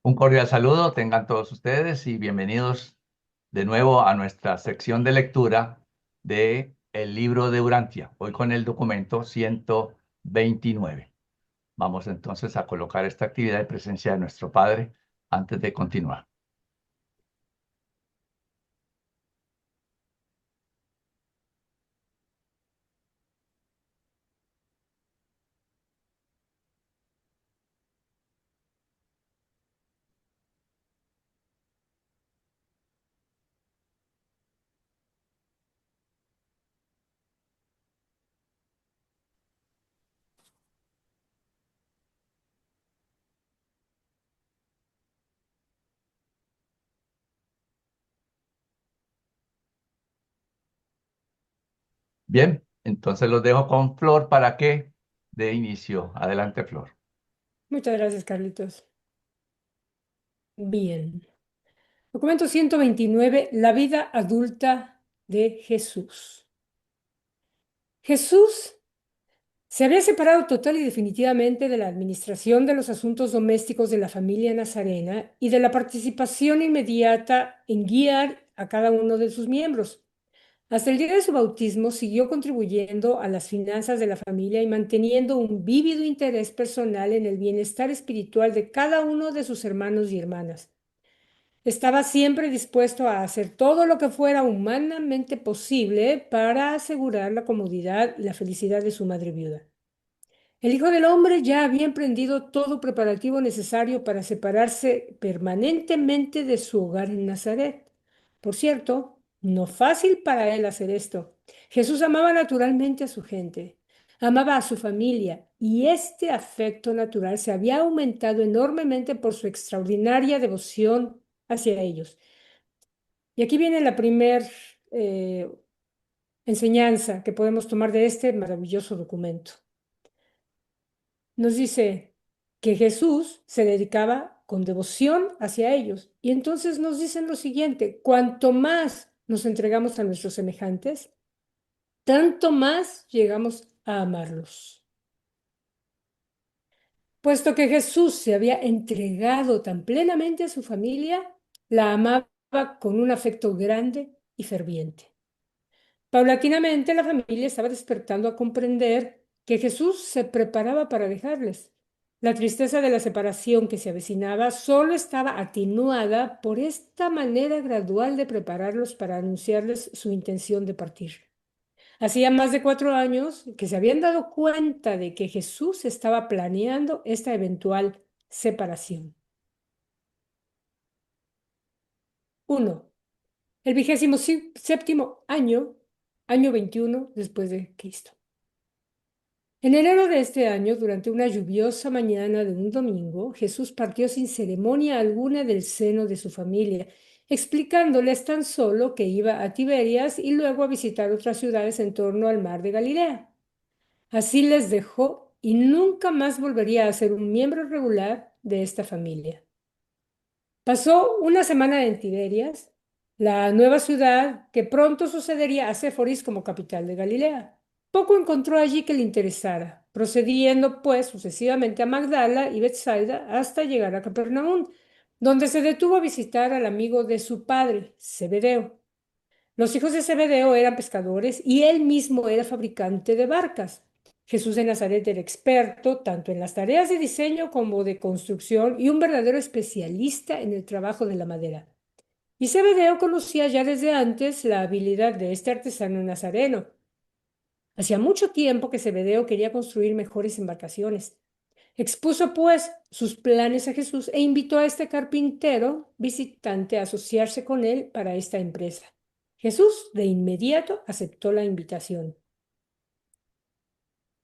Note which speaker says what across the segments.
Speaker 1: Un cordial saludo, tengan todos ustedes y bienvenidos de nuevo a nuestra sección de lectura de el libro de Urantia, hoy con el documento 129. Vamos entonces a colocar esta actividad de presencia de nuestro Padre antes de continuar. Bien, entonces los dejo con Flor para que dé inicio. Adelante, Flor.
Speaker 2: Muchas gracias, Carlitos. Bien. Documento 129, la vida adulta de Jesús. Jesús se había separado total y definitivamente de la administración de los asuntos domésticos de la familia nazarena y de la participación inmediata en guiar a cada uno de sus miembros. Hasta el día de su bautismo siguió contribuyendo a las finanzas de la familia y manteniendo un vívido interés personal en el bienestar espiritual de cada uno de sus hermanos y hermanas. Estaba siempre dispuesto a hacer todo lo que fuera humanamente posible para asegurar la comodidad y la felicidad de su madre viuda. El Hijo del Hombre ya había emprendido todo preparativo necesario para separarse permanentemente de su hogar en Nazaret. Por cierto, no fácil para él hacer esto. Jesús amaba naturalmente a su gente, amaba a su familia, y este afecto natural se había aumentado enormemente por su extraordinaria devoción hacia ellos. Y aquí viene la primera enseñanza que podemos tomar de este maravilloso documento. Nos dice que Jesús se dedicaba con devoción hacia ellos. Y entonces nos dicen lo siguiente: cuanto más nos entregamos a nuestros semejantes, tanto más llegamos a amarlos. Puesto que Jesús se había entregado tan plenamente a su familia, la amaba con un afecto grande y ferviente. Paulatinamente la familia estaba despertando a comprender que Jesús se preparaba para dejarles. La tristeza de la separación que se avecinaba solo estaba atenuada por esta manera gradual de prepararlos para anunciarles su intención de partir. Hacía más de 4 años que se habían dado cuenta de que Jesús estaba planeando esta eventual separación. 1. El 27º año, año 21 después de Cristo. En enero de este año, durante una lluviosa mañana de un domingo, Jesús partió sin ceremonia alguna del seno de su familia, explicándoles tan solo que iba a Tiberias y luego a visitar otras ciudades en torno al mar de Galilea. Así les dejó y nunca más volvería a ser un miembro regular de esta familia. Pasó una semana en Tiberias, la nueva ciudad que pronto sucedería a Séforis como capital de Galilea. Poco encontró allí que le interesara, procediendo pues sucesivamente a Magdala y Bethsaida hasta llegar a Capernaum, donde se detuvo a visitar al amigo de su padre, Zebedeo. Los hijos de Zebedeo eran pescadores y él mismo era fabricante de barcas. Jesús de Nazaret era experto tanto en las tareas de diseño como de construcción y un verdadero especialista en el trabajo de la madera. Y Zebedeo conocía ya desde antes la habilidad de este artesano nazareno. Hacía mucho tiempo que Zebedeo quería construir mejores embarcaciones. Expuso pues sus planes a Jesús e invitó a este carpintero visitante a asociarse con él para esta empresa. Jesús de inmediato aceptó la invitación.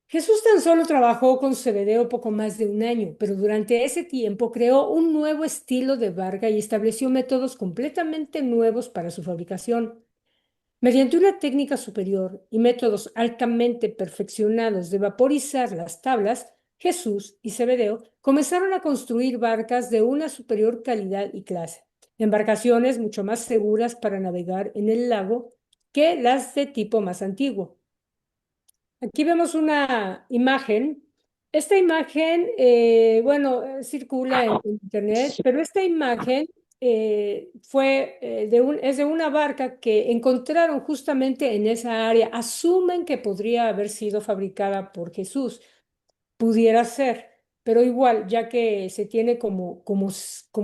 Speaker 2: Jesús tan solo trabajó con Zebedeo poco más de un año, pero durante ese tiempo creó un nuevo estilo de barca y estableció métodos completamente nuevos para su fabricación. Mediante una técnica superior y métodos altamente perfeccionados de vaporizar las tablas, Jesús y Zebedeo comenzaron a construir barcas de una superior calidad y clase, embarcaciones mucho más seguras para navegar en el lago que las de tipo más antiguo. Aquí vemos una imagen Esta imagen, bueno, circula en internet, pero esta imagen es de una barca que encontraron justamente en esa área. Asumen que podría haber sido fabricada por Jesús, pudiera ser, pero igual, ya que se tiene como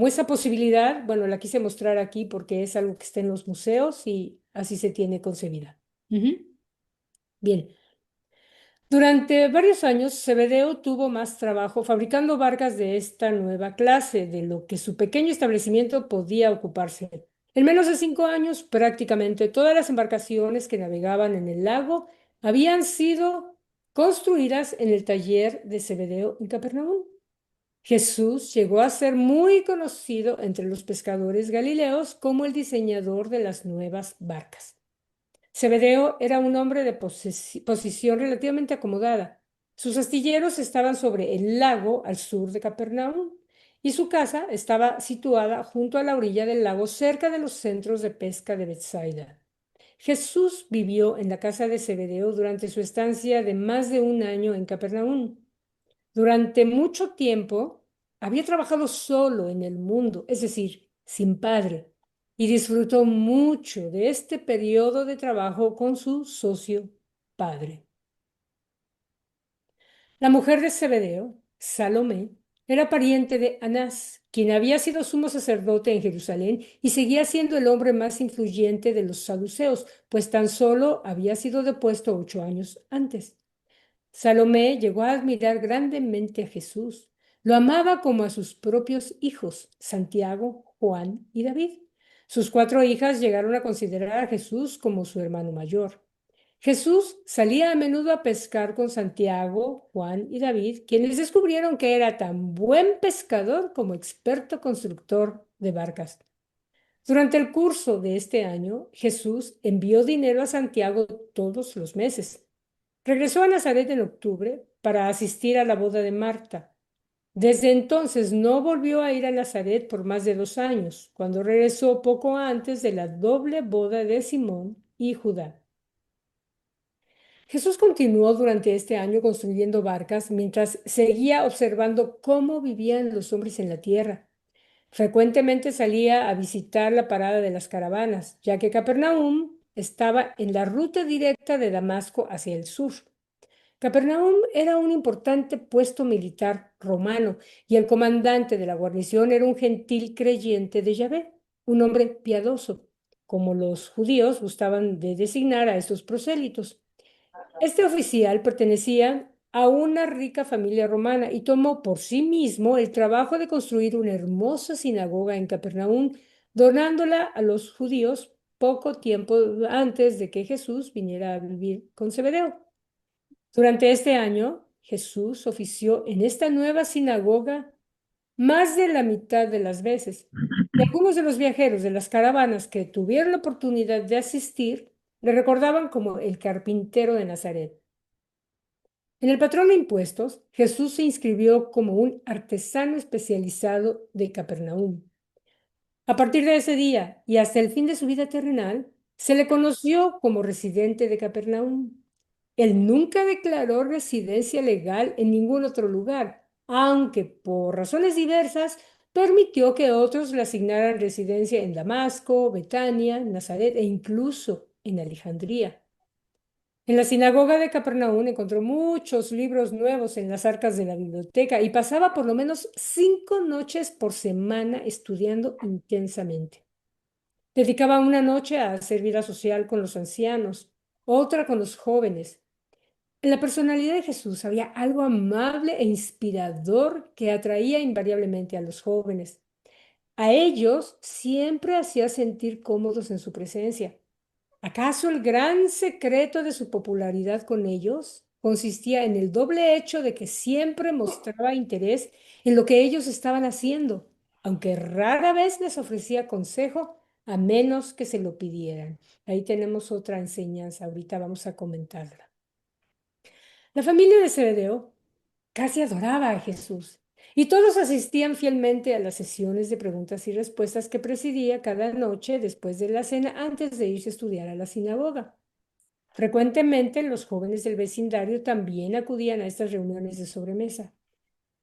Speaker 2: esa posibilidad, bueno, la quise mostrar aquí porque es algo que está en los museos y así se tiene concebida. Ujú. Bien. Durante varios años, Zebedeo tuvo más trabajo fabricando barcas de esta nueva clase, de lo que su pequeño establecimiento podía ocuparse. En menos de 5 años, prácticamente todas las embarcaciones que navegaban en el lago habían sido construidas en el taller de Zebedeo en Capernaum. Jesús llegó a ser muy conocido entre los pescadores galileos como el diseñador de las nuevas barcas. Zebedeo era un hombre de posición relativamente acomodada. Sus astilleros estaban sobre el lago al sur de Capernaum y su casa estaba situada junto a la orilla del lago, cerca de los centros de pesca de Bethsaida. Jesús vivió en la casa de Zebedeo durante su estancia de más de un año en Capernaum. Durante mucho tiempo había trabajado solo en el mundo, es decir, sin padre, y disfrutó mucho de este periodo de trabajo con su socio padre. La mujer de Zebedeo, Salomé, era pariente de Anás, quien había sido sumo sacerdote en Jerusalén y seguía siendo el hombre más influyente de los saduceos, pues tan solo había sido depuesto 8 años antes. Salomé llegó a admirar grandemente a Jesús. Lo amaba como a sus propios hijos, Santiago, Juan y David. Sus 4 hijas llegaron a considerar a Jesús como su hermano mayor. Jesús salía a menudo a pescar con Santiago, Juan y David, quienes descubrieron que era tan buen pescador como experto constructor de barcas. Durante el curso de este año, Jesús envió dinero a Santiago todos los meses. Regresó a Nazaret en octubre para asistir a la boda de Marta. Desde entonces no volvió a ir a Nazaret por más de 2 años, cuando regresó poco antes de la doble boda de Simón y Judá. Jesús continuó durante este año construyendo barcas mientras seguía observando cómo vivían los hombres en la tierra. Frecuentemente salía a visitar la parada de las caravanas, ya que Capernaum estaba en la ruta directa de Damasco hacia el sur. Capernaum era un importante puesto militar romano y el comandante de la guarnición era un gentil creyente de Yahvé, un hombre piadoso, como los judíos gustaban de designar a estos prosélitos. Este oficial pertenecía a una rica familia romana y tomó por sí mismo el trabajo de construir una hermosa sinagoga en Capernaum, donándola a los judíos poco tiempo antes de que Jesús viniera a vivir con Zebedeo. Durante este año, Jesús ofició en esta nueva sinagoga más de la mitad de las veces. Y algunos de los viajeros de las caravanas que tuvieron la oportunidad de asistir le recordaban como el carpintero de Nazaret. En el patrón de impuestos, Jesús se inscribió como un artesano especializado de Capernaum. A partir de ese día y hasta el fin de su vida terrenal, se le conoció como residente de Capernaum. Él nunca declaró residencia legal en ningún otro lugar, aunque por razones diversas permitió que otros le asignaran residencia en Damasco, Betania, Nazaret e incluso en Alejandría. En la sinagoga de Capernaum encontró muchos libros nuevos en las arcas de la biblioteca y pasaba por lo menos 5 noches por semana estudiando intensamente. Dedicaba una noche a hacer vida social con los ancianos, otra con los jóvenes. En la personalidad de Jesús había algo amable e inspirador que atraía invariablemente a los jóvenes. A ellos siempre hacía sentir cómodos en su presencia. ¿Acaso el gran secreto de su popularidad con ellos consistía en el doble hecho de que siempre mostraba interés en lo que ellos estaban haciendo, aunque rara vez les ofrecía consejo a menos que se lo pidieran? Ahí tenemos otra enseñanza, ahorita vamos a comentarla. La familia de Zebedeo casi adoraba a Jesús y todos asistían fielmente a las sesiones de preguntas y respuestas que presidía cada noche después de la cena antes de irse a estudiar a la sinagoga. Frecuentemente los jóvenes del vecindario también acudían a estas reuniones de sobremesa.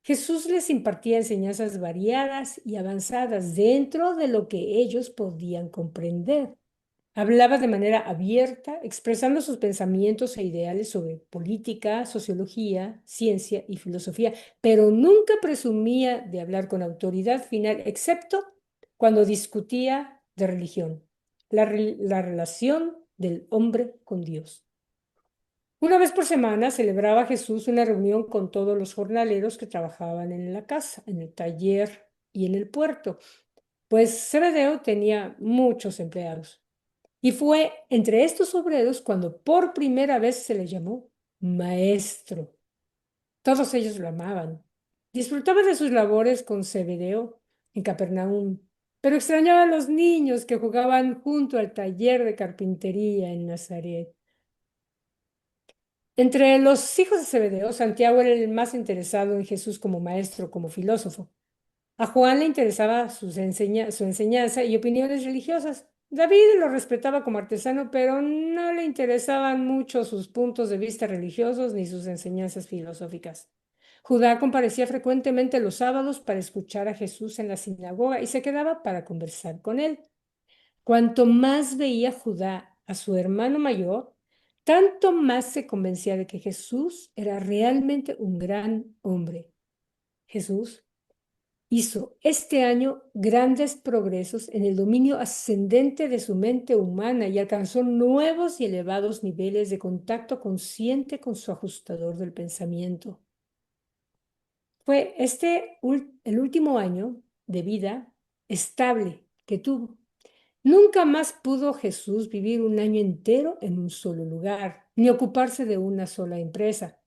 Speaker 2: Jesús les impartía enseñanzas variadas y avanzadas dentro de lo que ellos podían comprender. Hablaba de manera abierta, expresando sus pensamientos e ideales sobre política, sociología, ciencia y filosofía, pero nunca presumía de hablar con autoridad final, excepto cuando discutía de religión, la relación del hombre con Dios. Una vez por semana celebraba Jesús una reunión con todos los jornaleros que trabajaban en la casa, en el taller y en el puerto, pues Zebedeo tenía muchos empleados. Y fue entre estos obreros cuando por primera vez se le llamó maestro. Todos ellos lo amaban. Disfrutaba de sus labores con Zebedeo en Capernaum, pero extrañaba a los niños que jugaban junto al taller de carpintería en Nazaret. Entre los hijos de Zebedeo, Santiago era el más interesado en Jesús como maestro, como filósofo. A Juan le interesaba su enseñanza y opiniones religiosas. David lo respetaba como artesano, pero no le interesaban mucho sus puntos de vista religiosos ni sus enseñanzas filosóficas. Judá comparecía frecuentemente los sábados para escuchar a Jesús en la sinagoga y se quedaba para conversar con él. Cuanto más veía Judá a su hermano mayor, tanto más se convencía de que Jesús era realmente un gran hombre. Jesús hizo este año grandes progresos en el dominio ascendente de su mente humana y alcanzó nuevos y elevados niveles de contacto consciente con su ajustador del pensamiento. Fue el último año de vida estable que tuvo. Nunca más pudo Jesús vivir un año entero en un solo lugar, ni ocuparse de una sola empresa.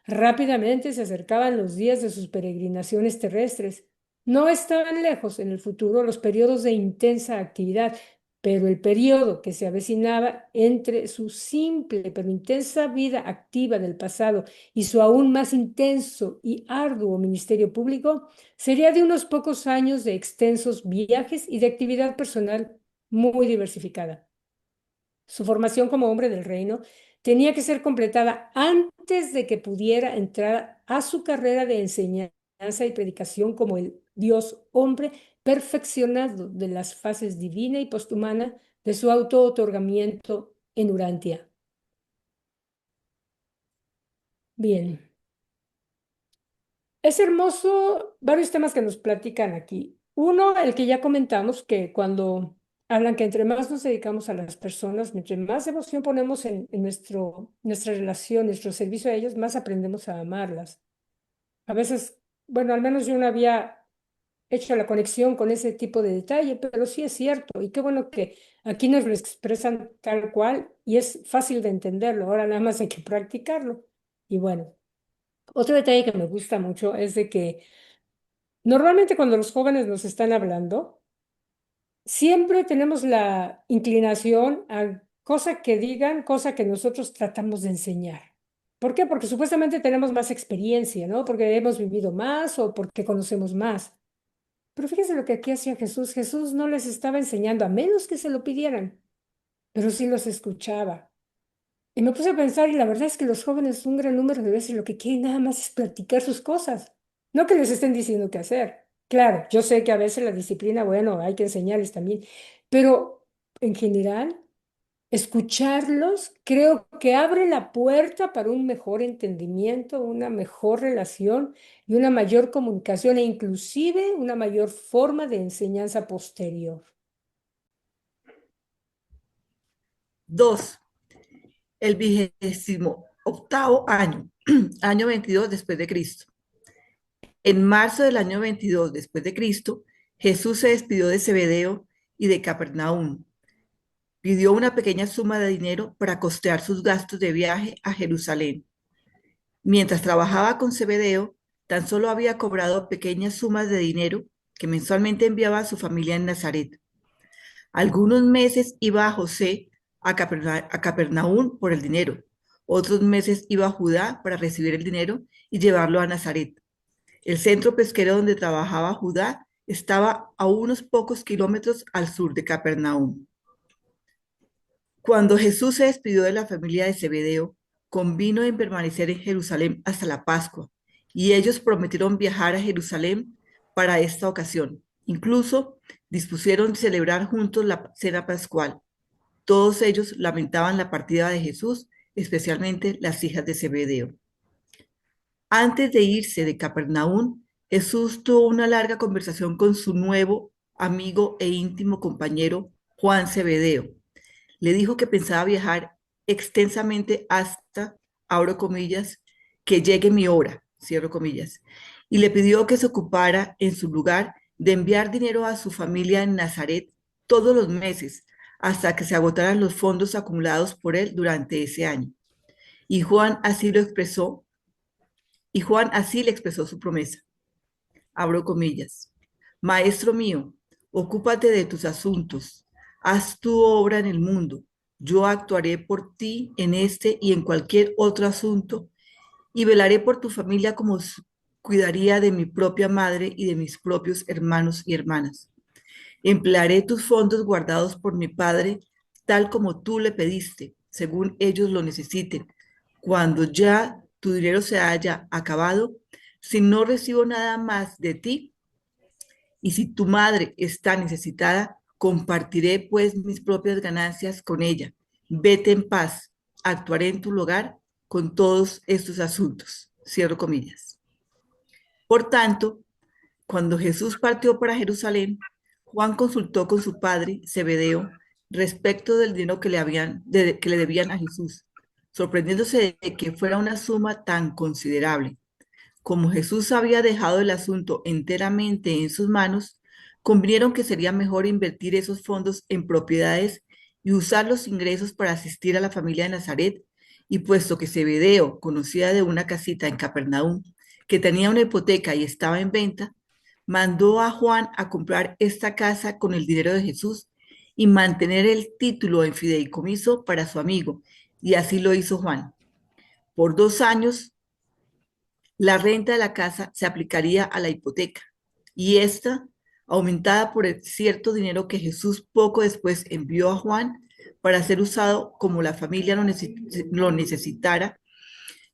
Speaker 2: Rápidamente se acercaban los días de sus peregrinaciones terrestres. No estaban lejos en el futuro los periodos de intensa actividad, pero el periodo que se avecinaba entre su simple pero intensa vida activa del pasado y su aún más intenso y arduo ministerio público sería de unos pocos años de extensos viajes y de actividad personal muy diversificada. Su formación como hombre del reino tenía que ser completada antes de que pudiera entrar a su carrera de enseñanza y predicación como el Dios hombre perfeccionado de las fases divina y posthumana de su auto-otorgamiento en Urantia. Bien, es hermoso varios temas que nos platican aquí. Uno, el que ya comentamos, que cuando hablan que entre más nos dedicamos a las personas, entre más devoción ponemos en nuestra relación, nuestro servicio a ellos, más aprendemos a amarlas. A veces, bueno, al menos yo no había hecho la conexión con ese tipo de detalle, pero sí es cierto. Y qué bueno que aquí nos lo expresan tal cual y es fácil de entenderlo. Ahora nada más hay que practicarlo. Y bueno, otro detalle que me gusta mucho es de que normalmente cuando los jóvenes nos están hablando, siempre tenemos la inclinación a cosa que digan, cosa que nosotros tratamos de enseñar. ¿Por qué? Porque supuestamente tenemos más experiencia, ¿no? Porque hemos vivido más o porque conocemos más. Pero fíjense lo que aquí hacía Jesús. Jesús no les estaba enseñando a menos que se lo pidieran, pero sí los escuchaba. Y me puse a pensar, y la verdad es que los jóvenes un gran número de veces lo que quieren nada más es practicar sus cosas, no que les estén diciendo qué hacer. Claro, yo sé que a veces la disciplina, bueno, hay que enseñarles también, pero en general, escucharlos creo que abre la puerta para un mejor entendimiento, una mejor relación y una mayor comunicación e inclusive una mayor forma de enseñanza posterior.
Speaker 3: 2. El 28º año, año 22 después de Cristo. En marzo del año 22 después de Cristo, Jesús se despidió de Zebedeo y de Capernaum. Pidió una pequeña suma de dinero para costear sus gastos de viaje a Jerusalén. Mientras trabajaba con Zebedeo, tan solo había cobrado pequeñas sumas de dinero que mensualmente enviaba a su familia en Nazaret. Algunos meses iba a José a Capernaum por el dinero. Otros meses iba a Judá para recibir el dinero y llevarlo a Nazaret. El centro pesquero donde trabajaba Judá estaba a unos pocos kilómetros al sur de Capernaum. Cuando Jesús se despidió de la familia de Zebedeo, convino en permanecer en Jerusalén hasta la Pascua, y ellos prometieron viajar a Jerusalén para esta ocasión. Incluso dispusieron celebrar juntos la cena pascual. Todos ellos lamentaban la partida de Jesús, especialmente las hijas de Zebedeo. Antes de irse de Capernaum, Jesús tuvo una larga conversación con su nuevo amigo e íntimo compañero, Juan Zebedeo. Le dijo que pensaba viajar extensamente hasta, abro comillas, que llegue mi hora, cierro comillas, y le pidió que se ocupara en su lugar de enviar dinero a su familia en Nazaret todos los meses hasta que se agotaran los fondos acumulados por él durante ese año. Y Juan así lo expresó, y Juan así le expresó su promesa. Abro comillas. Maestro mío, ocúpate de tus asuntos, haz tu obra en el mundo. Yo actuaré por ti en este y en cualquier otro asunto y velaré por tu familia como cuidaría de mi propia madre y de mis propios hermanos y hermanas. Emplearé tus fondos guardados por mi padre, tal como tú le pediste, según ellos lo necesiten. Cuando ya tu dinero se haya acabado, si no recibo nada más de ti, y si tu madre está necesitada, compartiré pues mis propias ganancias con ella. Vete en paz, actuaré en tu lugar con todos estos asuntos. Cierro comillas. Por tanto, cuando Jesús partió para Jerusalén, Juan consultó con su padre, Zebedeo, respecto del dinero que le debían a Jesús, sorprendiéndose de que fuera una suma tan considerable. Como Jesús había dejado el asunto enteramente en sus manos, convinieron que sería mejor invertir esos fondos en propiedades y usar los ingresos para asistir a la familia de Nazaret. Y puesto que Zebedeo conocía de una casita en Capernaum que tenía una hipoteca y estaba en venta, mandó a Juan a comprar esta casa con el dinero de Jesús y mantener el título en fideicomiso para su amigo. Y así lo hizo Juan. Por 2 años la renta de la casa se aplicaría a la hipoteca y esta, aumentada por el cierto dinero que Jesús poco después envió a Juan para ser usado como la familia lo necesitara,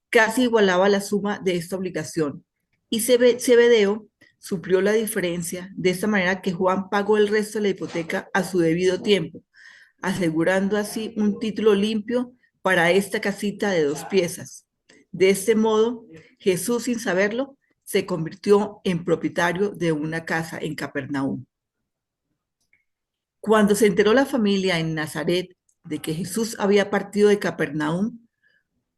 Speaker 3: casi igualaba la suma de esta obligación. Y Zebedeo suplió la diferencia de esta manera que Juan pagó el resto de la hipoteca a su debido tiempo, asegurando así un título limpio para esta casita de 2 piezas. De este modo, Jesús, sin saberlo, se convirtió en propietario de una casa en Capernaum. Cuando se enteró la familia en Nazaret de que Jesús había partido de Capernaum,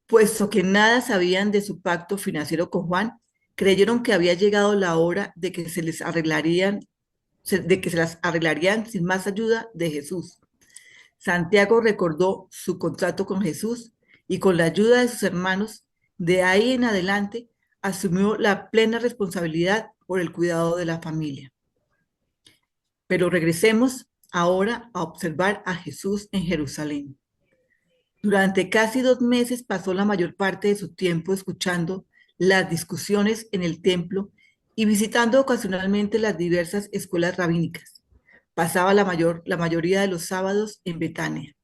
Speaker 3: puesto que nada sabían de su pacto financiero con Juan, creyeron que había llegado la hora de que se las arreglarían sin más ayuda de Jesús. Santiago recordó su contrato con Jesús y con la ayuda de sus hermanos, de ahí en adelante, asumió la plena responsabilidad por el cuidado de la familia. Pero regresemos ahora a observar a Jesús en Jerusalén. Durante casi 2 meses pasó la mayor parte de su tiempo escuchando las discusiones en el templo y visitando ocasionalmente las diversas escuelas rabínicas. Pasaba la mayoría de los sábados en Betania.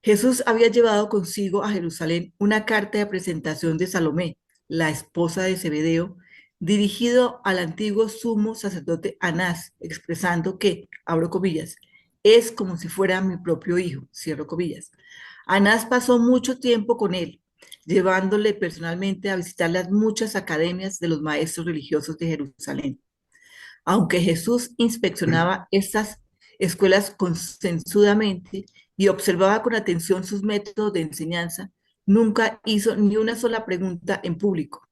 Speaker 3: Jesús había llevado consigo a Jerusalén una carta de presentación de Salomé, la esposa de Zebedeo, dirigido al antiguo sumo sacerdote Anás, expresando que, abro comillas, es como si fuera mi propio hijo, cierro comillas. Anás pasó mucho tiempo con él, llevándole personalmente a visitar las muchas academias de los maestros religiosos de Jerusalén. Aunque Jesús inspeccionaba estas escuelas consensudamente y observaba con atención sus métodos de enseñanza, nunca hizo ni una sola pregunta en público.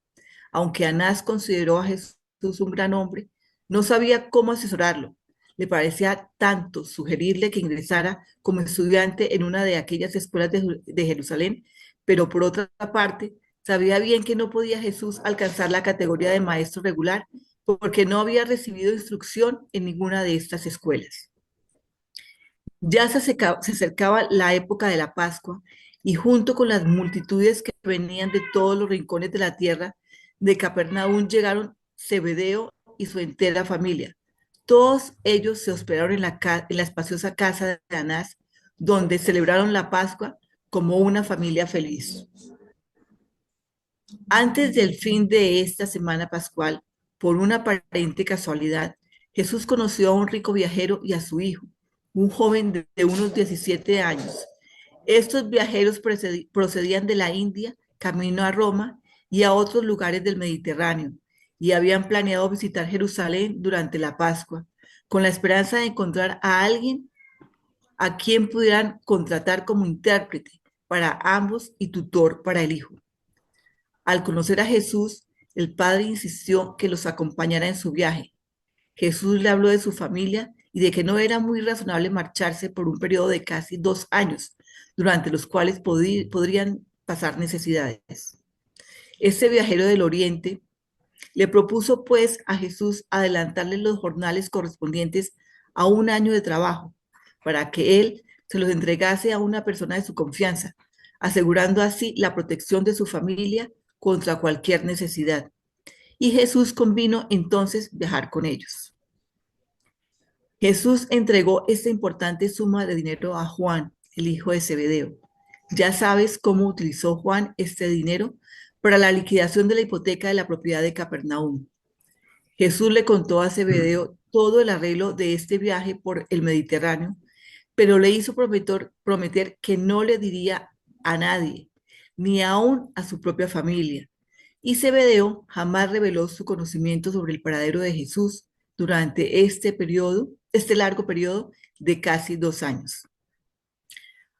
Speaker 3: Aunque Anás consideró a Jesús un gran hombre, no sabía cómo asesorarlo. Le parecía tanto sugerirle que ingresara como estudiante en una de aquellas escuelas de Jerusalén, pero por otra parte, sabía bien que no podía Jesús alcanzar la categoría de maestro regular porque no había recibido instrucción en ninguna de estas escuelas. Ya se acercaba la época de la Pascua y junto con las multitudes que venían de todos los rincones de la tierra, de Capernaum llegaron Zebedeo y su entera familia. Todos ellos se hospedaron en la espaciosa casa de Anás, donde celebraron la Pascua como una familia feliz. Antes del fin de esta semana pascual, por una aparente casualidad, Jesús conoció a un rico viajero y a su hijo, un joven de unos 17 años. Estos viajeros procedían de la India, camino a Roma y a otros lugares del Mediterráneo, y habían planeado visitar Jerusalén durante la Pascua, con la esperanza de encontrar a alguien a quien pudieran contratar como intérprete para ambos y tutor para el hijo. Al conocer a Jesús, el padre insistió que los acompañara en su viaje. Jesús le habló de su familia y de que no era muy razonable marcharse por un periodo de casi 2 años, durante los cuales podrían pasar necesidades. Este viajero del Oriente le propuso pues a Jesús adelantarle los jornales correspondientes a un año de trabajo, para que él se los entregase a una persona de su confianza, asegurando así la protección de su familia contra cualquier necesidad. Y Jesús convino entonces viajar con ellos. Jesús entregó esta importante suma de dinero a Juan, el hijo de Zebedeo. Ya sabes cómo utilizó Juan este dinero para la liquidación de la hipoteca de la propiedad de Capernaum. Jesús le contó a Zebedeo todo el arreglo de este viaje por el Mediterráneo, pero le hizo prometer que no le diría a nadie, ni aún a su propia familia. Y Zebedeo jamás reveló su conocimiento sobre el paradero de Jesús durante este largo periodo de casi 2 años.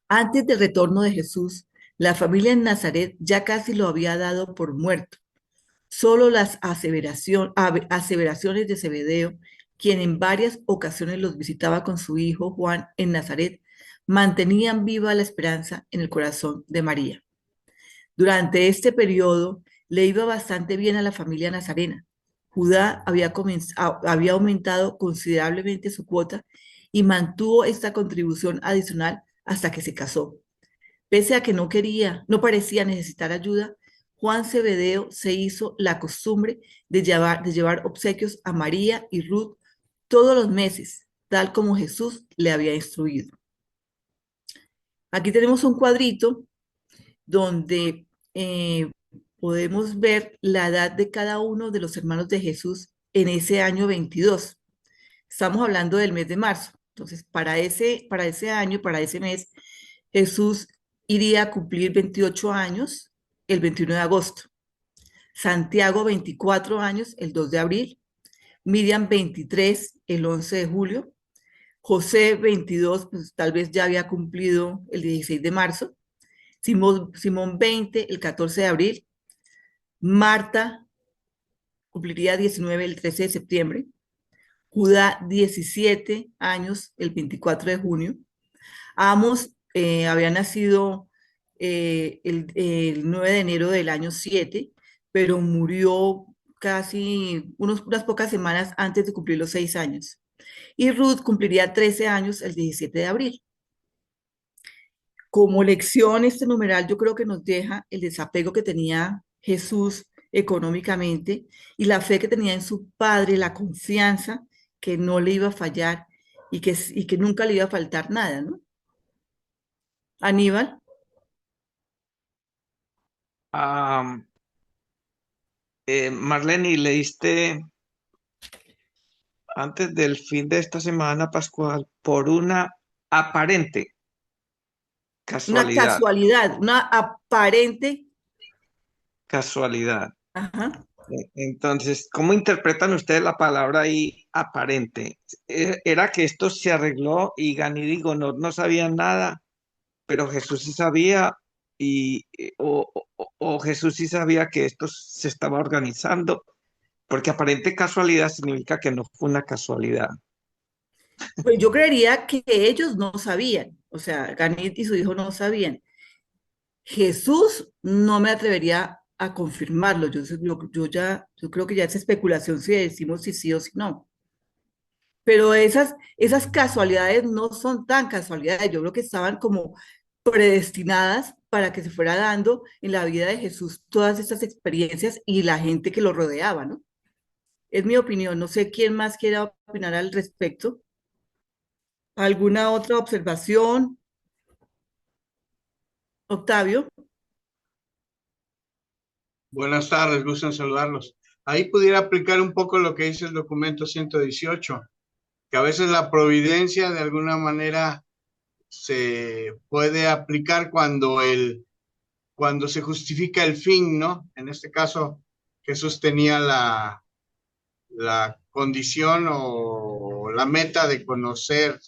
Speaker 3: Antes del retorno de Jesús, la familia en Nazaret ya casi lo había dado por muerto. Solo las aseveraciones de Zebedeo, quien en varias ocasiones los visitaba con su hijo Juan en Nazaret, mantenían viva la esperanza en el corazón de María. Durante este periodo le iba bastante bien a la familia nazarena. Judá había aumentado considerablemente su cuota y mantuvo esta contribución adicional hasta que se casó. Pese a que no parecía necesitar ayuda, Juan Zebedeo se hizo la costumbre de llevar obsequios a María y Ruth todos los meses, tal como Jesús le había instruido. Aquí tenemos un cuadrito donde podemos ver la edad de cada uno de los hermanos de Jesús en ese año 22. Estamos hablando del mes de marzo. Entonces, para ese año, para ese mes, Jesús iría a cumplir 28 años el 21 de agosto. Santiago, 24 años el 2 de abril. Miriam, 23 el 11 de julio. José, 22, pues tal vez ya había cumplido el 16 de marzo. Simón 20 el 14 de abril. Marta cumpliría 19 el 13 de septiembre. Judá, 17 años el 24 de junio. Ambos había nacido el 9 de enero del año 7, pero murió casi unas pocas semanas antes de cumplir los 6 años. Y Ruth cumpliría 13 años el 17 de abril. Como lección, este numeral yo creo que nos deja el desapego que tenía Jesús económicamente y la fe que tenía en su Padre, la confianza que no le iba a fallar y que nunca le iba a faltar nada, ¿no? Aníbal.
Speaker 4: Am, Marlene, ¿leíste antes del fin de esta semana pascual por una aparente
Speaker 3: Una
Speaker 4: casualidad?
Speaker 3: casualidad, una aparente.
Speaker 4: Casualidad.
Speaker 3: Ajá.
Speaker 4: Entonces, ¿cómo interpretan ustedes la palabra ahí aparente? ¿Era que esto se arregló y Gani digo, no sabían nada, pero Jesús sí sabía o Jesús sí sabía que esto se estaba organizando? Porque aparente casualidad significa que no fue una casualidad.
Speaker 3: Pues yo creería que ellos no sabían, o sea, Ganit y su hijo no sabían. Jesús no me atrevería a confirmarlo. Yo creo que ya es especulación si decimos si sí o si no. Pero esas casualidades no son tan casualidades. Yo creo que estaban como predestinadas para que se fuera dando en la vida de Jesús todas estas experiencias y la gente que lo rodeaba, ¿no? Es mi opinión. No sé quién más quiera opinar al respecto. ¿Alguna otra observación? Octavio.
Speaker 5: Buenas tardes, gusto en saludarlos. Ahí pudiera aplicar un poco lo que dice el documento 118, que a veces la providencia de alguna manera se puede aplicar cuando se justifica el fin, ¿no? En este caso, Jesús tenía la condición o la meta de conocer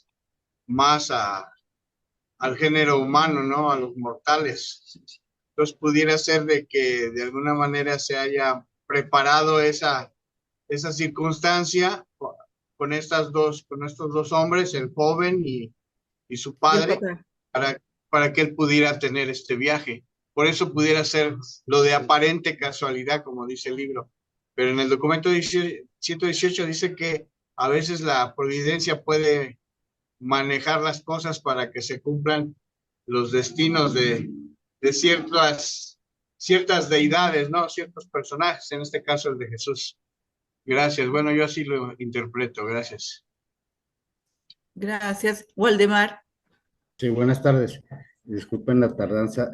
Speaker 5: más al género humano, ¿no? A los mortales. Entonces pudiera ser de que de alguna manera se haya preparado esa circunstancia con con estos dos hombres, el joven y su
Speaker 3: Y el
Speaker 5: padre,
Speaker 3: papá.
Speaker 5: para que él pudiera tener este viaje. Por eso pudiera ser lo de aparente casualidad, como dice el libro. Pero en el documento 118 dice que a veces la providencia puede manejar las cosas para que se cumplan los destinos de ciertas deidades, ¿no? Ciertos personajes, en este caso el de Jesús. Gracias. Bueno, yo así lo interpreto. Gracias.
Speaker 3: Gracias. Waldemar.
Speaker 6: Sí, buenas tardes. Disculpen la tardanza.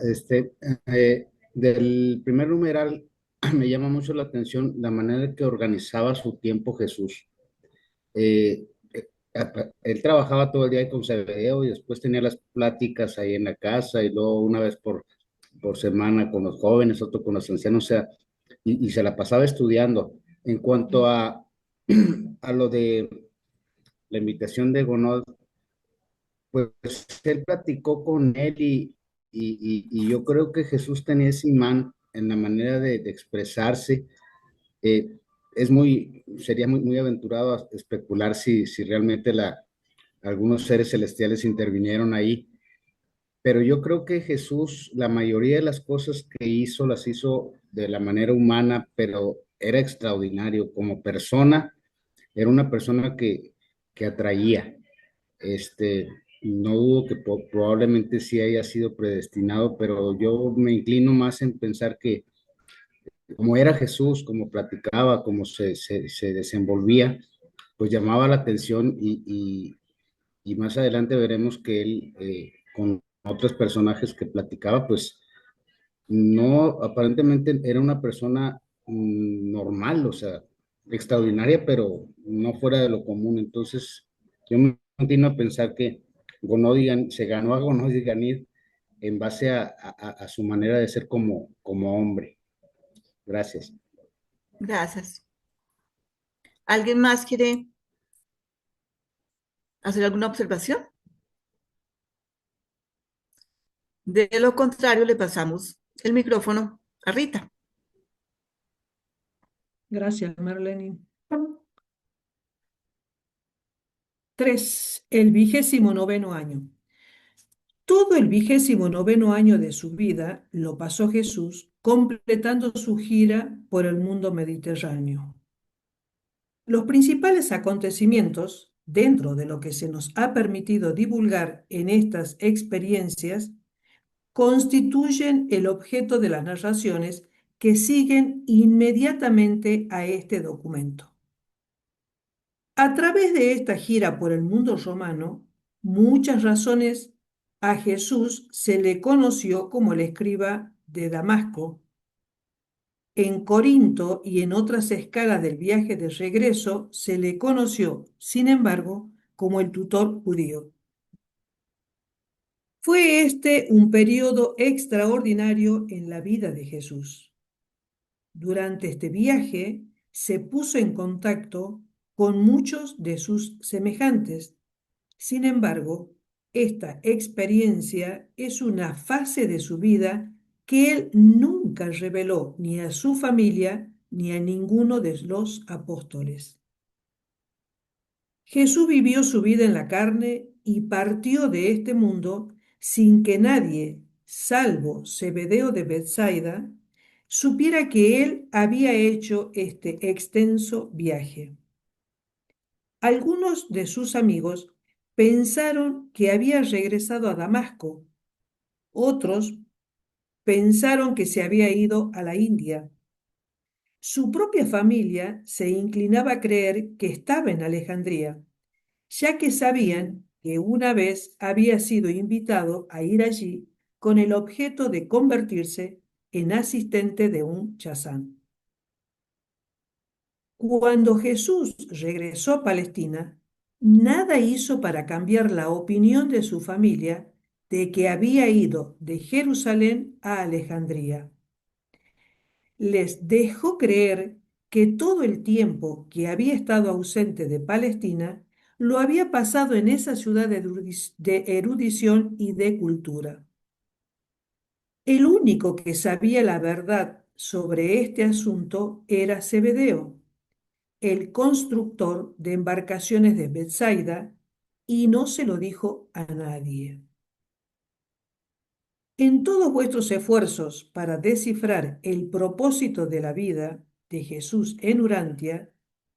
Speaker 6: Del primer numeral me llama mucho la atención la manera en que organizaba su tiempo Jesús. Eh, Él trabajaba todo el día con Zebedeo y después tenía las pláticas ahí en la casa y luego una vez por semana con los jóvenes, otro con los ancianos, o sea, y se la pasaba estudiando. En cuanto a lo de la invitación de Gonod, pues él platicó con él y yo creo que Jesús tenía ese imán en la manera de expresarse. Eh, sería muy aventurado a especular si realmente algunos seres celestiales intervinieron ahí, pero yo creo que Jesús, la mayoría de las cosas que hizo, las hizo de la manera humana, pero era extraordinario. Como persona, era una persona que atraía. Este, no dudo que probablemente sí haya sido predestinado, pero yo me inclino más en pensar que como era Jesús, como platicaba, como se desenvolvía, pues llamaba la atención y más adelante veremos que él, con otros personajes que platicaba, pues no, aparentemente era una persona normal, o sea, extraordinaria, pero no fuera de lo común. Entonces, yo me continuo a pensar que Gonodigan se ganó a Gonodiganid en base a su manera de ser como hombre. Gracias.
Speaker 3: Gracias. ¿Alguien más quiere hacer alguna observación? De lo contrario, le pasamos el micrófono a Rita.
Speaker 7: Gracias, Marlene. 3. El 29º año. Todo el 29º año de su vida lo pasó Jesús completando su gira por el mundo mediterráneo. Los principales acontecimientos, dentro de lo que se nos ha permitido divulgar en estas experiencias, constituyen el objeto de las narraciones que siguen inmediatamente a este documento. A través de esta gira por el mundo romano, muchas razones a Jesús se le conoció como el escriba de Damasco. En Corinto y en otras escalas del viaje de regreso se le conoció, sin embargo, como el tutor judío. Fue este un periodo extraordinario en la vida de Jesús. Durante este viaje se puso en contacto con muchos de sus semejantes. Sin embargo, esta experiencia es una fase de su vida que él nunca reveló ni a su familia ni a ninguno de los apóstoles. Jesús vivió su vida en la carne y partió de este mundo sin que nadie, salvo Zebedeo de Betsaida, supiera que él había hecho este extenso viaje. Algunos de sus amigos pensaron que había regresado a Damasco. Otros pensaron que se había ido a la India. Su propia familia se inclinaba a creer que estaba en Alejandría, ya que sabían que una vez había sido invitado a ir allí con el objeto de convertirse en asistente de un chazán. Cuando Jesús regresó a Palestina, nada hizo para cambiar la opinión de su familia de que había ido de Jerusalén a Alejandría. Les dejó creer que todo el tiempo que había estado ausente de Palestina lo había pasado en esa ciudad de erudición y de cultura. El único que sabía la verdad sobre este asunto era Zebedeo, el constructor de embarcaciones de Betsaida, y no se lo dijo a nadie. En todos vuestros esfuerzos para descifrar el propósito de la vida de Jesús en Urantia,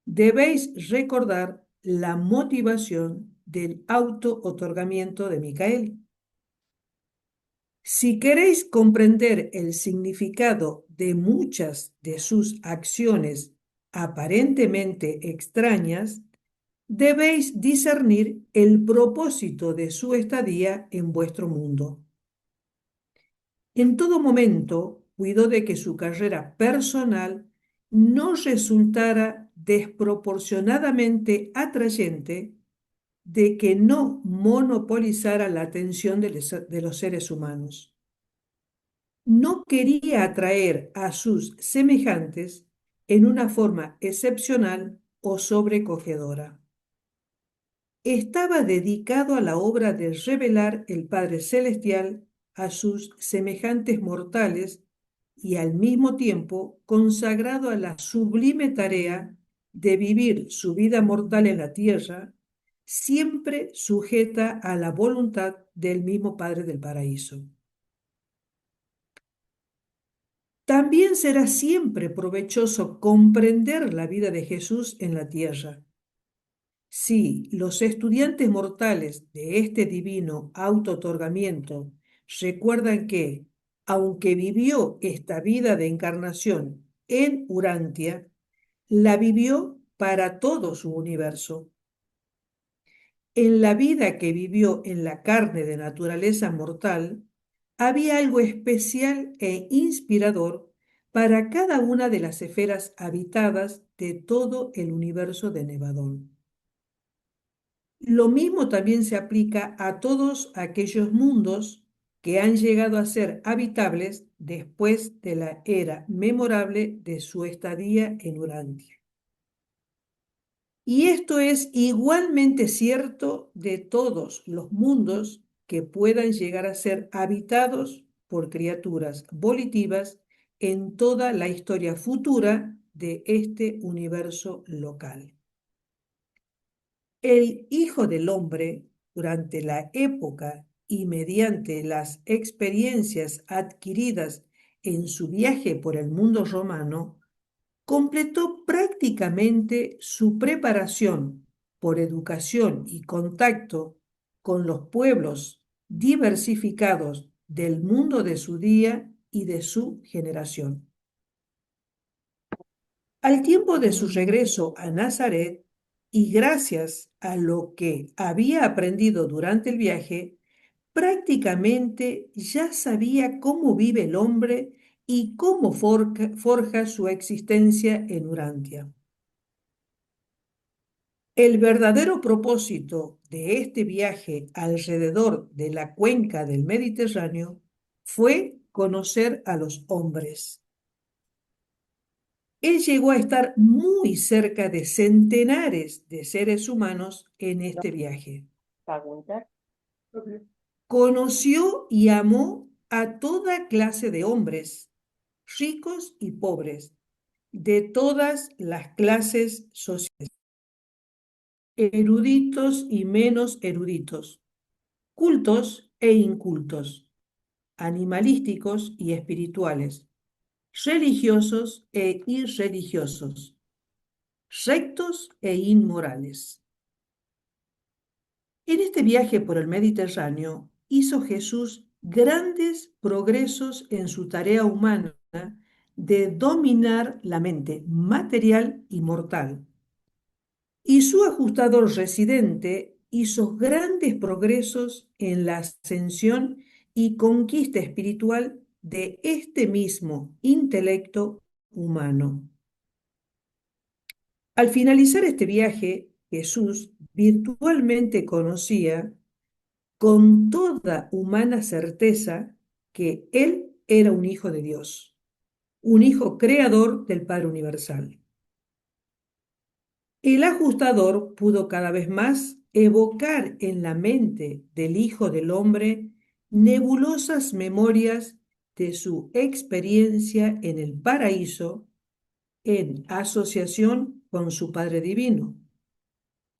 Speaker 7: debéis recordar la motivación del auto-otorgamiento de Micael. Si queréis comprender el significado de muchas de sus acciones aparentemente extrañas, debéis discernir el propósito de su estadía en vuestro mundo. En todo momento cuidó de que su carrera personal no resultara desproporcionadamente atrayente, de que no monopolizara la atención de los seres humanos. No quería atraer a sus semejantes en una forma excepcional o sobrecogedora. Estaba dedicado a la obra de revelar el Padre Celestial a sus semejantes mortales y al mismo tiempo consagrado a la sublime tarea de vivir su vida mortal en la tierra, siempre sujeta a la voluntad del mismo Padre del Paraíso. También será siempre provechoso comprender la vida de Jesús en la tierra. Si los estudiantes mortales de este divino auto-otorgamiento recuerdan que, aunque vivió esta vida de encarnación en Urantia, la vivió para todo su universo. En la vida que vivió en la carne de naturaleza mortal, había algo especial e inspirador para cada una de las esferas habitadas de todo el universo de Nevadón. Lo mismo también se aplica a todos aquellos mundos que han llegado a ser habitables después de la era memorable de su estadía en Urantia. Y esto es igualmente cierto de todos los mundos que puedan llegar a ser habitados por criaturas volitivas en toda la historia futura de este universo local. El Hijo del Hombre, durante la época y mediante las experiencias adquiridas en su viaje por el mundo romano, completó prácticamente su preparación por educación y contacto con los pueblos diversificados del mundo de su día y de su generación. Al tiempo de su regreso a Nazaret, y gracias a lo que había aprendido durante el viaje, prácticamente ya sabía cómo vive el hombre y cómo forja su existencia en Urantia. El verdadero propósito de este viaje alrededor de la cuenca del Mediterráneo fue conocer a los hombres. Él llegó a estar muy cerca de centenares de seres humanos en este viaje. Conoció y amó a toda clase de hombres, ricos y pobres, de todas las clases sociales, eruditos y menos eruditos, cultos e incultos, animalísticos y espirituales, religiosos e irreligiosos, rectos e inmorales. En este viaje por el Mediterráneo hizo Jesús grandes progresos en su tarea humana de dominar la mente material y mortal. Y su ajustador residente hizo grandes progresos en la ascensión y conquista espiritual de este mismo intelecto humano. Al finalizar este viaje, Jesús virtualmente conocía con toda humana certeza que Él era un hijo de Dios, un hijo creador del Padre Universal. El ajustador pudo cada vez más evocar en la mente del Hijo del Hombre nebulosas memorias de su experiencia en el paraíso en asociación con su Padre Divino,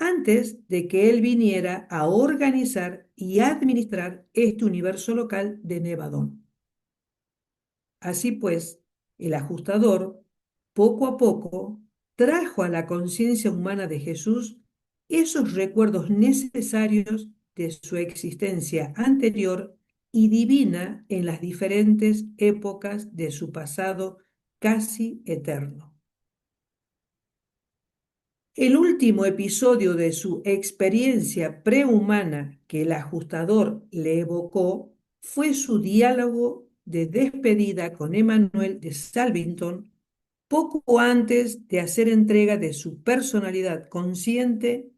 Speaker 7: antes de que él viniera a organizar y administrar este universo local de Nevadón. Así pues, el ajustador, poco a poco, trajo a la conciencia humana de Jesús esos recuerdos necesarios de su existencia anterior y divina en las diferentes épocas de su pasado casi eterno. El último episodio de su experiencia prehumana que el ajustador le evocó fue su diálogo de despedida con Emmanuel de Salvington poco antes de hacer entrega de su personalidad consciente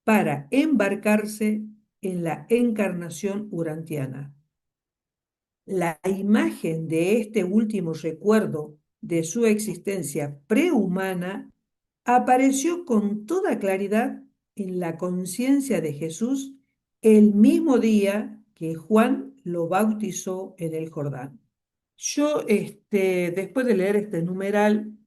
Speaker 7: para embarcarse en la encarnación urantiana. La imagen de este último recuerdo de su existencia prehumana apareció con toda claridad en la conciencia de Jesús el mismo día que Juan lo bautizó en el Jordán. Yo, después de leer este numeral,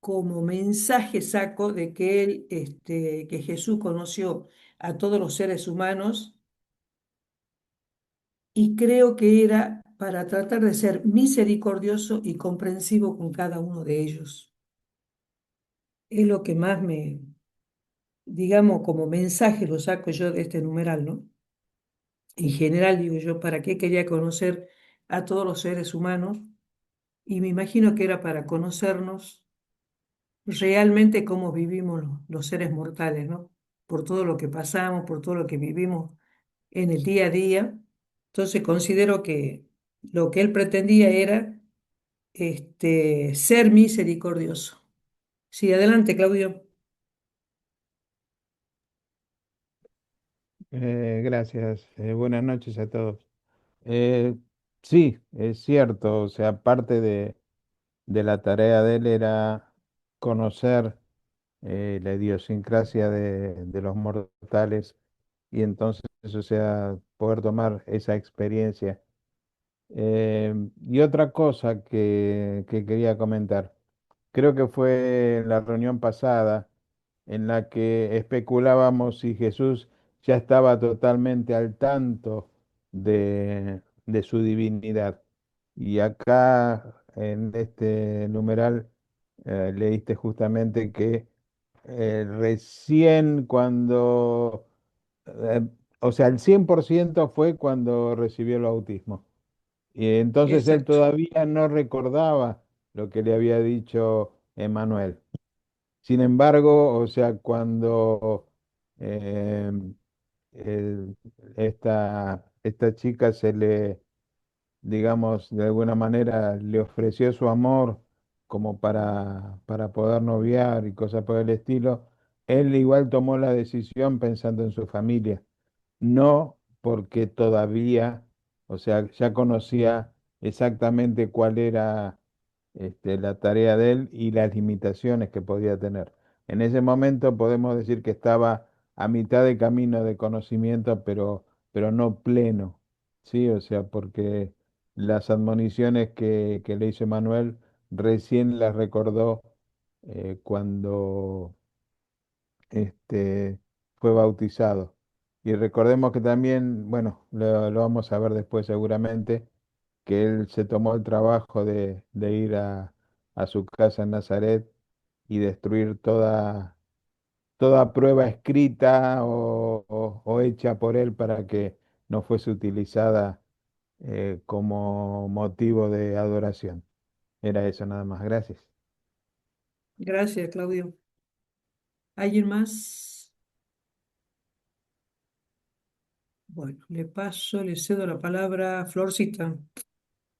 Speaker 7: como mensaje saco de que que Jesús conoció a todos los seres humanos y creo que era para tratar de ser misericordioso y comprensivo con cada uno de ellos. Es lo que más digamos, como mensaje lo saco yo de este numeral, ¿no? En general, digo yo, ¿para qué quería conocer a todos los seres humanos? Y me imagino que era para conocernos realmente cómo vivimos los seres mortales, ¿no? Por todo lo que pasamos, por todo lo que vivimos en el día a día. Entonces considero que lo que él pretendía era ser misericordioso. Sí, adelante, Claudio.
Speaker 8: Gracias. Buenas noches a todos. Eh, sí, es cierto. O sea, parte de la tarea de él era conocer la idiosincrasia de los mortales y entonces, o sea, poder tomar esa experiencia. Y otra cosa que quería comentar. Creo que fue en la reunión pasada en la que especulábamos si Jesús ya estaba totalmente al tanto de su divinidad. Y acá en este numeral leíste justamente que recién cuando, eh, o sea, el 100% fue cuando recibió el bautismo. Y entonces él
Speaker 7: Exacto.
Speaker 8: todavía no recordaba lo que le había dicho Emmanuel. Sin embargo, o sea, cuando eh, el- esta chica se le, digamos, de alguna manera le ofreció su amor como para poder noviar y cosas por el estilo, él igual tomó la decisión pensando en su familia, no porque todavía, o sea, ya conocía exactamente cuál era la tarea de él y las limitaciones que podía tener. En ese momento podemos decir que estaba a mitad de camino de conocimiento, pero no pleno, ¿sí? O sea, porque las admoniciones que le hizo Manuel recién las recordó cuando fue bautizado. Y recordemos que también, bueno, lo vamos a ver después seguramente, que él se tomó el trabajo de ir a su casa en Nazaret y destruir toda prueba escrita o hecha por él para que no fuese utilizada como motivo de adoración. Era eso nada más. Gracias.
Speaker 7: Gracias, Claudio. ¿Alguien más? Bueno, le cedo la palabra a Florcita.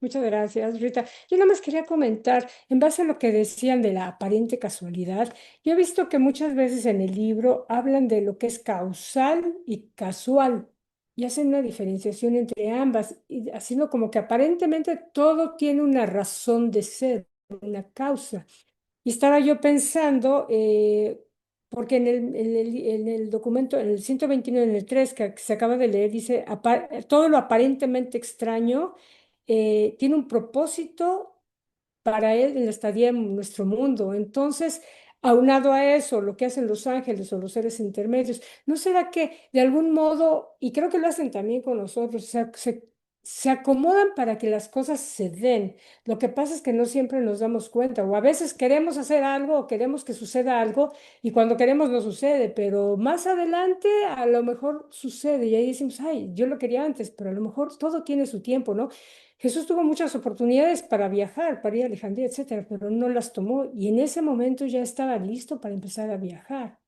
Speaker 2: Muchas gracias, Rita. Yo nada más quería comentar, en base a lo que decían de la aparente casualidad, yo he visto que muchas veces en el libro hablan de lo que es causal y casual y hacen una diferenciación entre ambas, y haciendo como que aparentemente todo tiene una razón de ser, una causa. Y estaba yo pensando, porque en el documento, en el 129, en el 3 que se acaba de leer, dice, todo lo aparentemente extraño tiene un propósito para él en la estadía en nuestro mundo. Entonces, aunado a eso, lo que hacen los ángeles o los seres intermedios, ¿no será que de algún modo, y creo que lo hacen también con nosotros, se acomodan para que las cosas se den? Lo que pasa es que no siempre nos damos cuenta, o a veces queremos hacer algo o queremos que suceda algo, y cuando queremos no sucede, pero más adelante a lo mejor sucede, y ahí decimos, ay, yo lo quería antes, pero a lo mejor todo tiene su tiempo, ¿no? Jesús tuvo muchas oportunidades para viajar, para ir a Alejandría, etcétera, pero no las tomó y en ese momento ya estaba listo para empezar a viajar.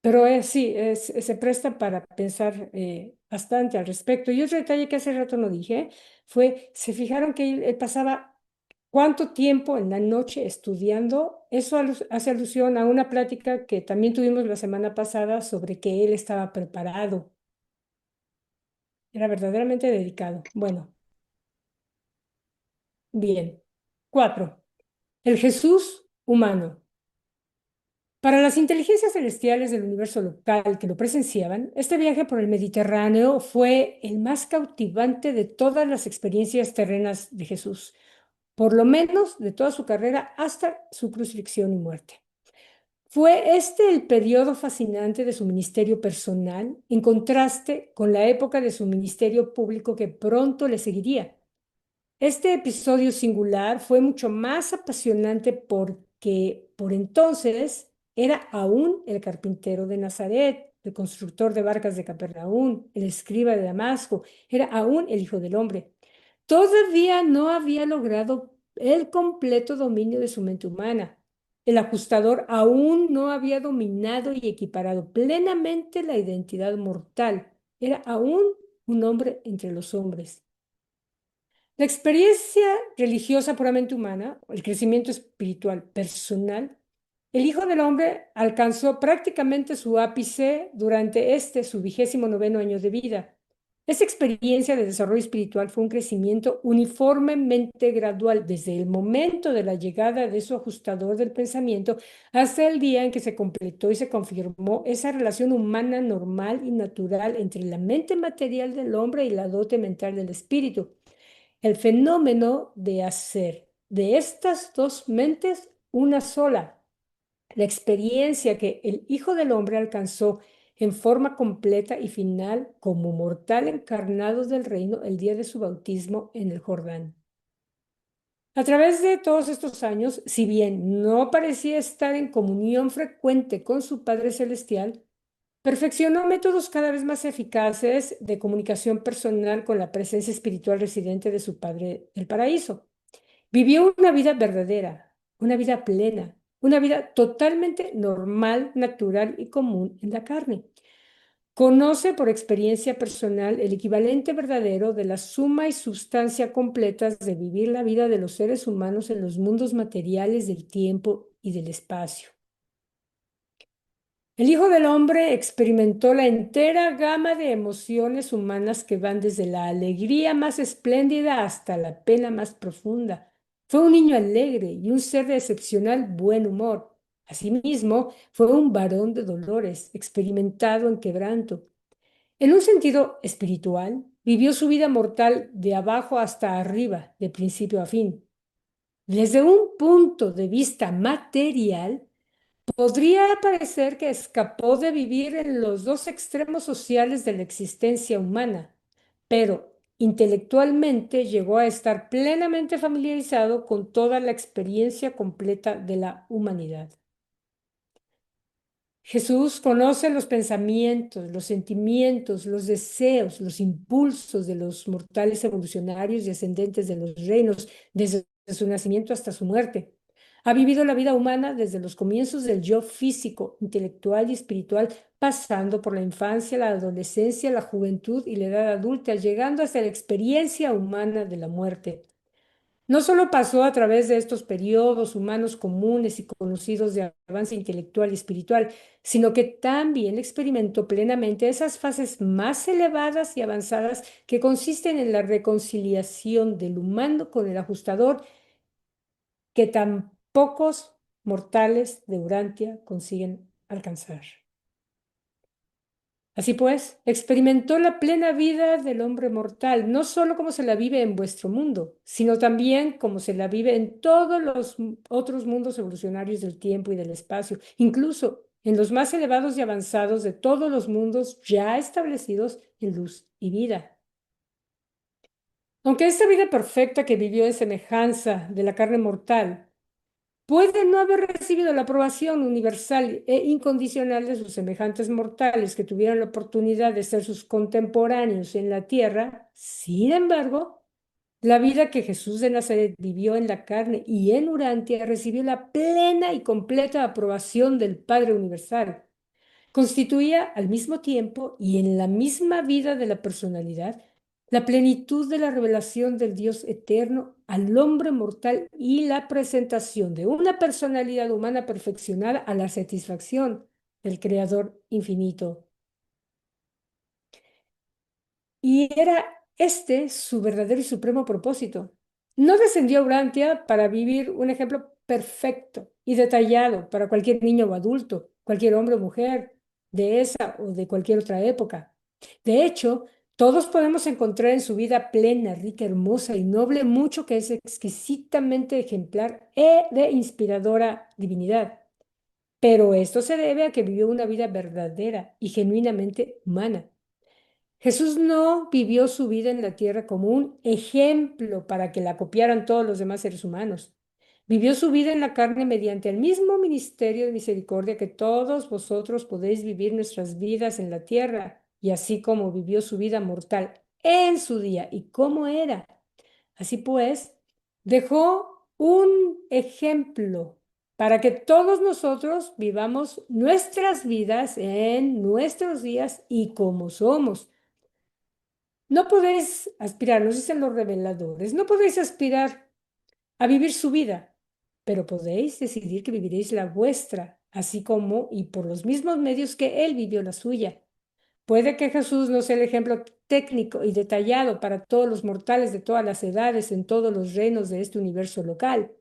Speaker 2: Pero sí, se presta para pensar bastante al respecto. Y otro detalle que hace rato no dije fue, se fijaron que él pasaba cuánto tiempo en la noche estudiando. Eso hace alusión a una plática que también tuvimos la semana pasada sobre que él estaba preparado, era verdaderamente dedicado. Bueno, bien. 4. El Jesús humano. Para las inteligencias celestiales del universo local que lo presenciaban, este viaje por el Mediterráneo fue el más cautivante de todas las experiencias terrenas de Jesús, por lo menos de toda su carrera hasta su crucifixión y muerte. Fue este el periodo fascinante de su ministerio personal, en contraste con la época de su ministerio público que pronto le seguiría. Este episodio singular fue mucho más apasionante porque por entonces era aún el carpintero de Nazaret, el constructor de barcas de Capernaum, el escriba de Damasco, era aún el Hijo del Hombre. Todavía no había logrado el completo dominio de su mente humana. El ajustador aún no había dominado y equiparado plenamente la identidad mortal. Era aún un hombre entre los hombres. La experiencia religiosa puramente humana, el crecimiento espiritual personal, el Hijo del Hombre alcanzó prácticamente su ápice durante su 29º año de vida. Esta experiencia de desarrollo espiritual fue un crecimiento uniformemente gradual desde el momento de la llegada de su ajustador del pensamiento hasta el día en que se completó y se confirmó esa relación humana normal y natural entre la mente material del hombre y la dote mental del espíritu. El fenómeno de hacer de estas dos mentes una sola, la experiencia que el Hijo del Hombre alcanzó en forma completa y final como mortal encarnado del reino el día de su bautismo en el Jordán. A través de todos estos años, si bien no parecía estar en comunión frecuente con su Padre Celestial, perfeccionó métodos cada vez más eficaces de comunicación personal con la presencia espiritual residente de su Padre del Paraíso. Vivió una vida verdadera, una vida plena, una vida totalmente normal, natural y común en la carne. Conoce por experiencia personal el equivalente verdadero de la suma y sustancia completas de vivir la vida de los seres humanos en los mundos materiales del tiempo y del espacio. El Hijo del Hombre experimentó la entera gama de emociones humanas que van desde la alegría más espléndida hasta la pena más profunda. Fue un niño alegre y un ser de excepcional buen humor. Asimismo, fue un varón de dolores, experimentado en quebranto. En un sentido espiritual, vivió su vida mortal de abajo hasta arriba, de principio a fin. Desde un punto de vista material, podría parecer que escapó de vivir en los dos extremos sociales de la existencia humana, pero intelectualmente llegó a estar plenamente familiarizado con toda la experiencia completa de la humanidad. Jesús conoce los pensamientos, los sentimientos, los deseos, los impulsos de los mortales evolucionarios y ascendentes de los reinos, desde su nacimiento hasta su muerte. Ha vivido la vida humana desde los comienzos del yo físico, intelectual y espiritual, pasando por la infancia, la adolescencia, la juventud y la edad adulta, llegando hasta la experiencia humana de la muerte. No solo pasó a través de estos periodos humanos comunes y conocidos de avance intelectual y espiritual, sino que también experimentó plenamente esas fases más elevadas y avanzadas que consisten en la reconciliación del humano con el ajustador que tan pocos mortales de Urantia consiguen alcanzar. Así pues, experimentó la plena vida del hombre mortal, no solo como se la vive en vuestro mundo, sino también como se la vive en todos los otros mundos evolucionarios del tiempo y del espacio, incluso en los más elevados y avanzados de todos los mundos ya establecidos en luz y vida. Aunque esta vida perfecta que vivió en semejanza de la carne mortal puede no haber recibido la aprobación universal e incondicional de sus semejantes mortales que tuvieron la oportunidad de ser sus contemporáneos en la tierra. Sin embargo, la vida que Jesús de Nazaret vivió en la carne y en Urantia recibió la plena y completa aprobación del Padre Universal. Constituía al mismo tiempo y en la misma vida de la personalidad la plenitud de la revelación del Dios eterno al hombre mortal y la presentación de una personalidad humana perfeccionada a la satisfacción del Creador infinito. Y era este su verdadero y supremo propósito. No descendió a Urantia para vivir un ejemplo perfecto y detallado para cualquier niño o adulto, cualquier hombre o mujer de esa o de cualquier otra época. De hecho, todos podemos encontrar en su vida plena, rica, hermosa y noble mucho que es exquisitamente ejemplar e de inspiradora divinidad. Pero esto se debe a que vivió una vida verdadera y genuinamente humana. Jesús no vivió su vida en la tierra como un ejemplo para que la copiaran todos los demás seres humanos. Vivió su vida en la carne mediante el mismo ministerio de misericordia que todos vosotros podéis vivir nuestras vidas en la tierra, y así como vivió su vida mortal en su día y como era. Así pues, dejó un ejemplo para que todos nosotros vivamos nuestras vidas en nuestros días y como somos. No podéis aspirar, nos dicen los reveladores, no podéis aspirar a vivir su vida, pero podéis decidir que viviréis la vuestra, así como y por los mismos medios que Él vivió la suya. Puede que Jesús no sea el ejemplo técnico y detallado para todos los mortales de todas las edades en todos los reinos de este universo local,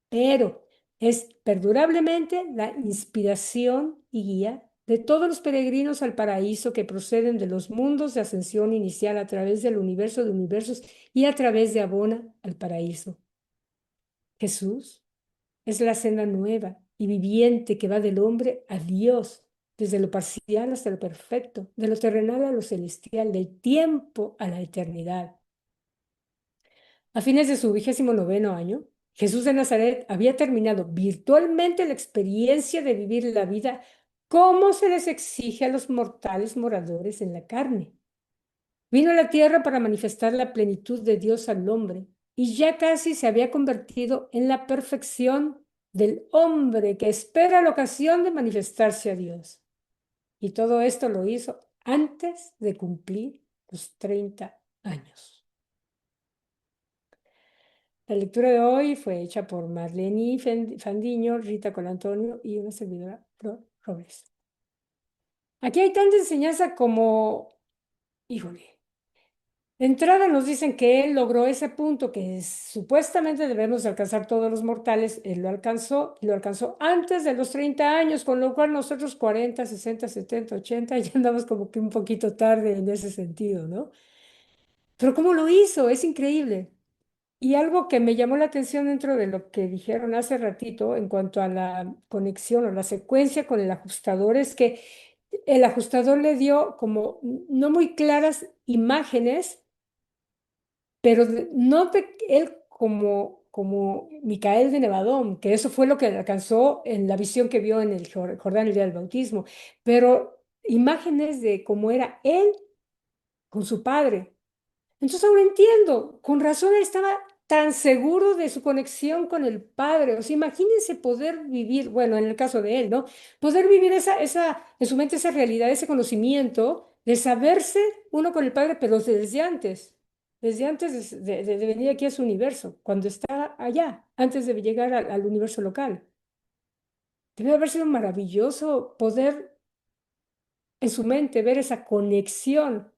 Speaker 2: pero es perdurablemente la inspiración y guía de todos los peregrinos al paraíso que proceden de los mundos de ascensión inicial a través del universo de universos y a través de Abona al paraíso. Jesús es la senda nueva y viviente que va del hombre a Dios, desde lo parcial hasta lo perfecto, de lo terrenal a lo celestial, del tiempo a la eternidad. A fines de su 29º año, Jesús de Nazaret había terminado virtualmente la experiencia de vivir la vida como se les exige a los mortales moradores en la carne. Vino a la tierra para manifestar la plenitud de Dios al hombre y ya casi se había convertido en la perfección del hombre que espera la ocasión de manifestarse a Dios. Y todo esto lo hizo antes de cumplir los 30 años. La lectura de hoy fue hecha por Marlene Fandiño, Rita Colantonio y una servidora, Flor Robles. Aquí hay tanta enseñanza como, híjole, de entrada nos dicen que él logró ese punto que supuestamente debemos alcanzar todos los mortales. Él lo alcanzó antes de los 30 años, con lo cual nosotros 40, 60, 70, 80 ya andamos como que un poquito tarde en ese sentido, ¿no? Pero ¿cómo lo hizo? Es increíble. Y algo que me llamó la atención dentro de lo que dijeron hace ratito en cuanto a la conexión o la secuencia con el ajustador es que el ajustador le dio como no muy claras imágenes, pero no de él como Micael de Nevadón, que eso fue lo que alcanzó en la visión que vio en el Jordán el día del bautismo, pero imágenes de cómo era él con su padre. Entonces ahora entiendo, con razón él estaba tan seguro de su conexión con el Padre. O sea, imagínense poder vivir, bueno, en el caso de él, ¿no? Poder vivir en su mente esa realidad, ese conocimiento de saberse uno con el Padre, pero desde antes de venir aquí a su universo, cuando está allá, antes de llegar al universo local. Debe haber sido maravilloso poder en su mente ver esa conexión.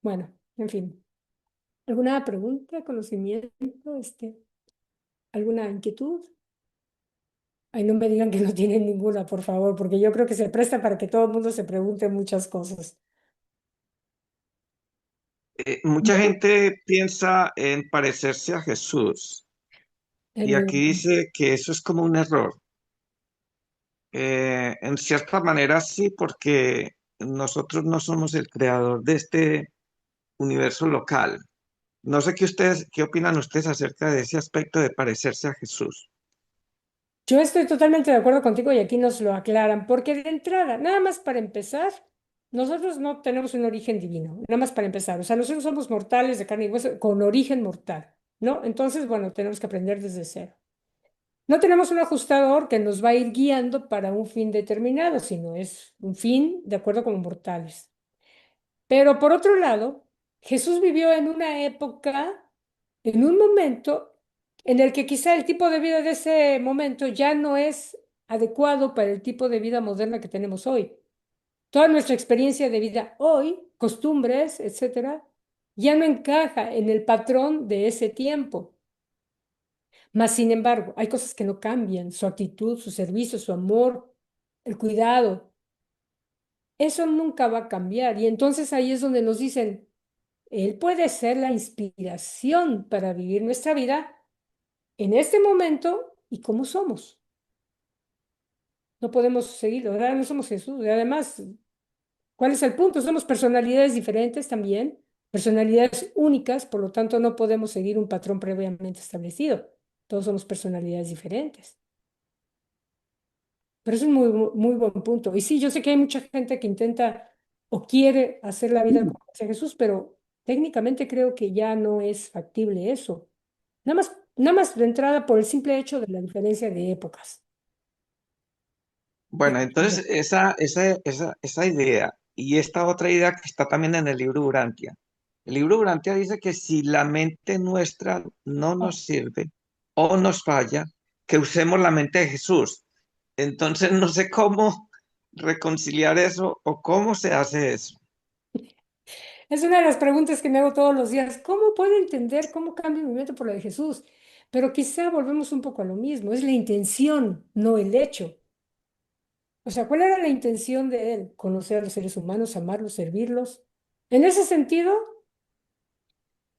Speaker 2: Bueno, en fin. ¿Alguna pregunta, conocimiento, alguna inquietud? Ay, no me digan que no tienen ninguna, por favor, porque yo creo que se presta para que todo el mundo se pregunte muchas cosas.
Speaker 4: Mucha
Speaker 2: No,
Speaker 4: gente piensa en parecerse a Jesús
Speaker 2: es
Speaker 4: y
Speaker 2: muy
Speaker 4: aquí
Speaker 2: bueno.
Speaker 4: dice que eso es como un error. En cierta manera sí, porque nosotros no somos el creador de este universo local. No sé qué opinan ustedes acerca de ese aspecto de parecerse a Jesús.
Speaker 2: Yo estoy totalmente de acuerdo contigo y aquí nos lo aclaran, porque de entrada, nada más para empezar, nosotros no tenemos un origen divino, nada más para empezar. O sea, nosotros somos mortales de carne y hueso con origen mortal, ¿no? Entonces, bueno, tenemos que aprender desde cero. No tenemos un ajustador que nos va a ir guiando para un fin determinado, sino es un fin de acuerdo con mortales. Pero por otro lado, Jesús vivió en una época, en un momento en el que quizá el tipo de vida de ese momento ya no es adecuado para el tipo de vida moderna que tenemos hoy. Toda nuestra experiencia de vida hoy, costumbres, etcétera, ya no encaja en el patrón de ese tiempo. Mas, sin embargo, hay cosas que no cambian, su actitud, su servicio, su amor, el cuidado. Eso nunca va a cambiar. Y entonces ahí es donde nos dicen, Él puede ser la inspiración para vivir nuestra vida en este momento y como somos. No podemos seguirlo, ¿verdad? No somos Jesús. Y además, ¿cuál es el punto? Somos personalidades diferentes también, personalidades únicas, por lo tanto no podemos seguir un patrón previamente establecido. Todos somos personalidades diferentes. Pero es un muy buen punto. Y sí, yo sé que hay mucha gente que intenta o quiere hacer la vida como hace Jesús, pero técnicamente creo que ya no es factible eso. Nada más de entrada por el simple hecho de la diferencia de épocas.
Speaker 4: Bueno, entonces esa idea y esta otra idea que está también en el libro Urantia. El libro Urantia dice que si la mente nuestra no
Speaker 2: Ah,
Speaker 4: nos sirve o nos falla, que usemos la mente de Jesús. Entonces no sé cómo reconciliar eso o cómo se hace eso.
Speaker 2: es una de las preguntas que me hago todos los días. ¿Cómo puedo entender cómo cambia mi mente por la de Jesús? Pero quizá volvemos un poco a lo mismo. Es la intención, no el hecho. O sea, ¿cuál era la intención de él? Conocer a los seres humanos, amarlos, servirlos. En ese sentido,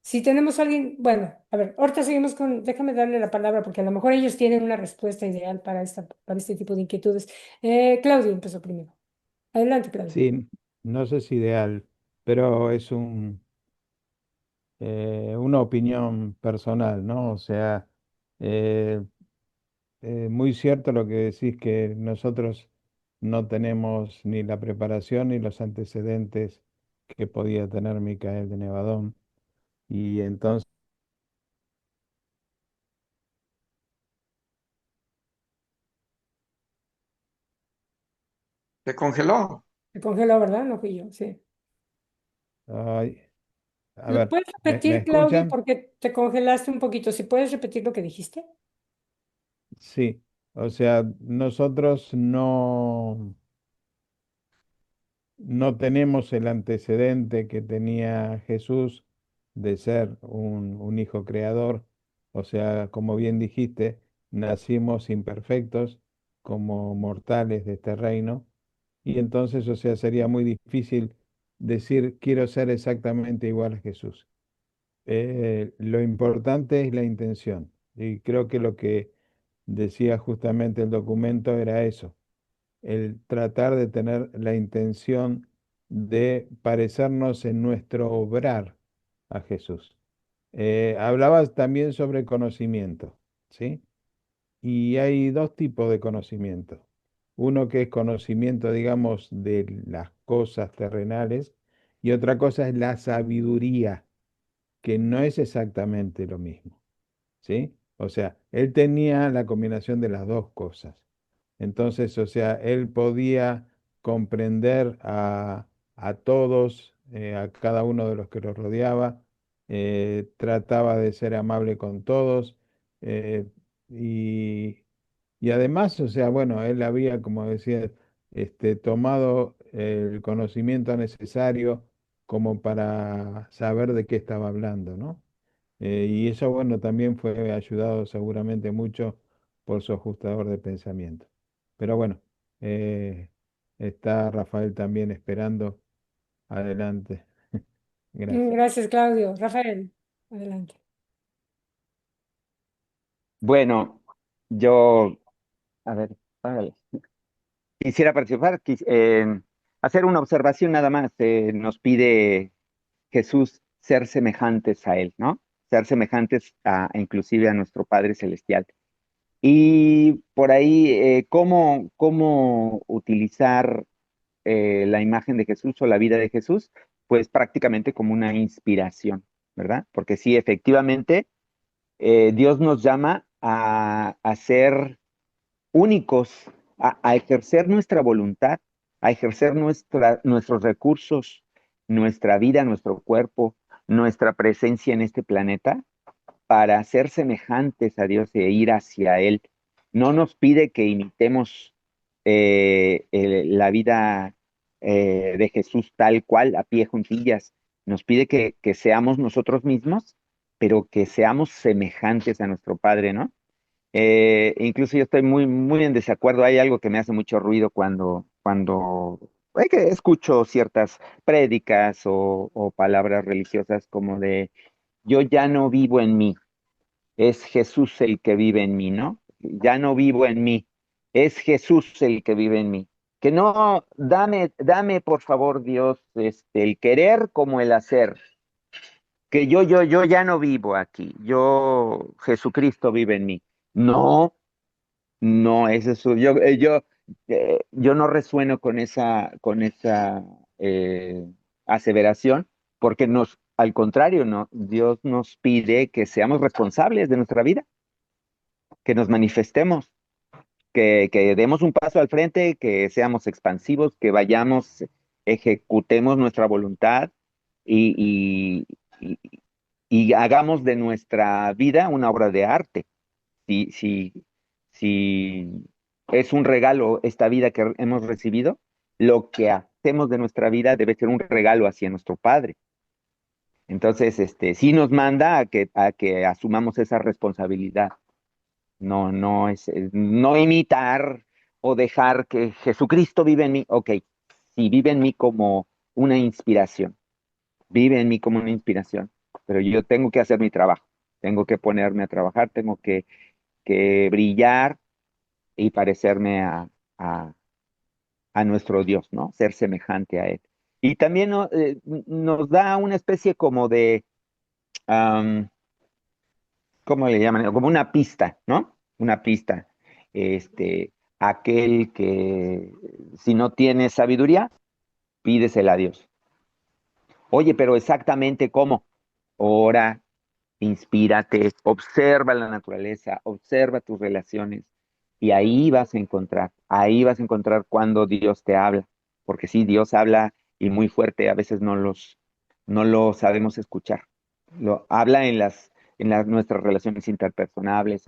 Speaker 2: si tenemos a alguien, bueno, a ver, ahorita seguimos con, déjame darle la palabra porque a lo mejor ellos tienen una respuesta ideal para para este tipo de inquietudes. Claudio empezó primero. Adelante, Claudio.
Speaker 8: Sí, no sé si ideal, pero es una opinión personal, ¿no? O sea, eh, muy cierto lo que decís, que nosotros no tenemos ni la preparación ni los antecedentes que podía tener Micael de Nevadón. Y entonces,
Speaker 4: ¿Se congeló?
Speaker 2: Se congeló, ¿verdad? No fui yo, sí.
Speaker 8: ay, a
Speaker 2: ¿Lo
Speaker 8: ver,
Speaker 2: puedes
Speaker 8: ¿me
Speaker 2: repetir, Claudio?
Speaker 8: escuchan?
Speaker 2: Porque te congelaste un poquito. Si puedes repetir lo que dijiste.
Speaker 8: Sí, o sea, nosotros no tenemos el antecedente que tenía Jesús de ser un hijo creador. O sea, como bien dijiste, nacimos imperfectos como mortales de este reino. Y entonces, o sea, sería muy difícil decir, quiero ser exactamente igual a Jesús. Lo importante es la intención. Y creo que lo que decía justamente el documento era eso, el tratar de tener la intención de parecernos en nuestro obrar a Jesús. Hablabas también sobre conocimiento, ¿sí? Y hay dos tipos de conocimiento. Uno que es conocimiento, digamos, de las cosas terrenales y otra cosa es la sabiduría, que no es exactamente lo mismo, ¿sí? O sea, él tenía la combinación de las dos cosas. Entonces, o sea, él podía comprender a todos, a cada uno de los que lo rodeaba, trataba de ser amable con todos, eh, y, y además, o sea, bueno, él había, como decía, tomado el conocimiento necesario como para saber de qué estaba hablando, ¿no? Y eso, bueno, también fue ayudado seguramente mucho por su ajustador de pensamiento. Pero bueno, eh, está Rafael también esperando. Adelante. Gracias.
Speaker 2: Gracias, Claudio. Rafael, adelante.
Speaker 9: Bueno, yo, a ver, órale. Quisiera participar, hacer una observación nada más. Nos pide Jesús ser semejantes a Él, ¿no? Ser semejantes inclusive a nuestro Padre Celestial. Y por ahí, ¿cómo utilizar la imagen de Jesús o la vida de Jesús? Pues prácticamente como una inspiración, ¿verdad? Porque sí, efectivamente, Dios nos llama a ser únicos, a ejercer nuestra voluntad, a ejercer nuestros recursos, nuestra vida, nuestro cuerpo, nuestra presencia en este planeta para ser semejantes a Dios e ir hacia Él. No nos pide que imitemos la vida de Jesús tal cual, a pie juntillas. Nos pide que seamos nosotros mismos, pero que seamos semejantes a nuestro Padre, ¿no? Incluso yo estoy muy en desacuerdo. Hay algo que me hace mucho ruido cuando que escucho ciertas prédicas o palabras religiosas como de yo ya no vivo en mí, es Jesús el que vive en mí, ¿no? Ya no vivo en mí, es Jesús el que vive en mí. Que no, dame por favor, Dios, el querer como el hacer. Que yo ya no vivo aquí, Jesucristo vive en mí. No, no, es eso. Yo no resueno con esa eh, aseveración, porque al contrario, no, Dios nos pide que seamos responsables de nuestra vida, que nos manifestemos, que demos un paso al frente, que seamos expansivos, que vayamos, ejecutemos nuestra voluntad y, y, y hagamos de nuestra vida una obra de arte. Si, si, si es un regalo esta vida que hemos recibido, lo que hacemos de nuestra vida debe ser un regalo hacia nuestro Padre. Entonces, sí nos manda a que asumamos esa responsabilidad. No es, no imitar o dejar que Jesucristo vive en mí. Ok, sí, vive en mí como una inspiración, vive en mí como una inspiración, pero yo tengo que hacer mi trabajo, tengo que ponerme a trabajar, tengo que brillar y parecerme a, a nuestro Dios, ¿no? Ser semejante a Él. Y también nos da una especie como de, am, ¿cómo le llaman? Como una pista, ¿no? Una pista. Aquel que si no tiene sabiduría, pídesela a Dios. Oye, pero exactamente cómo. Ora, inspírate, observa la naturaleza, observa tus relaciones y ahí vas a encontrar cuando Dios te habla, porque sí, Dios habla y muy fuerte, a veces no lo sabemos escuchar. Lo habla en nuestras relaciones interpersonales,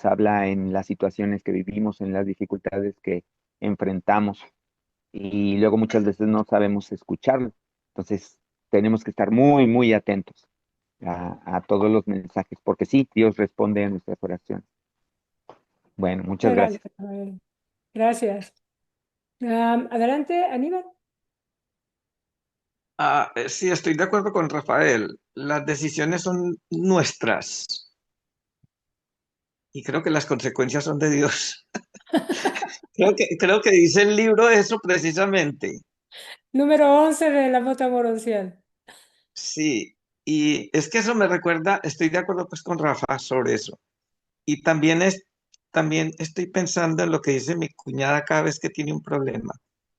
Speaker 9: habla en las situaciones que vivimos, en las dificultades que enfrentamos y luego muchas veces no sabemos escucharlo. Entonces, tenemos que estar muy atentos a todos los mensajes, porque sí, Dios responde a nuestras oraciones. Bueno, muchas
Speaker 2: Muchas gracias,
Speaker 9: gracias.
Speaker 2: Rafael. Gracias. Adelante, Aníbal.
Speaker 4: Sí, estoy de acuerdo con Rafael. Las decisiones son nuestras y creo que las consecuencias son de Dios. Creo que dice el libro eso precisamente.
Speaker 2: Número 11 de la Bota Moroncial.
Speaker 4: Sí, y es que eso me recuerda, estoy de acuerdo pues con Rafa sobre eso. Y también estoy pensando en lo que dice mi cuñada cada vez que tiene un problema,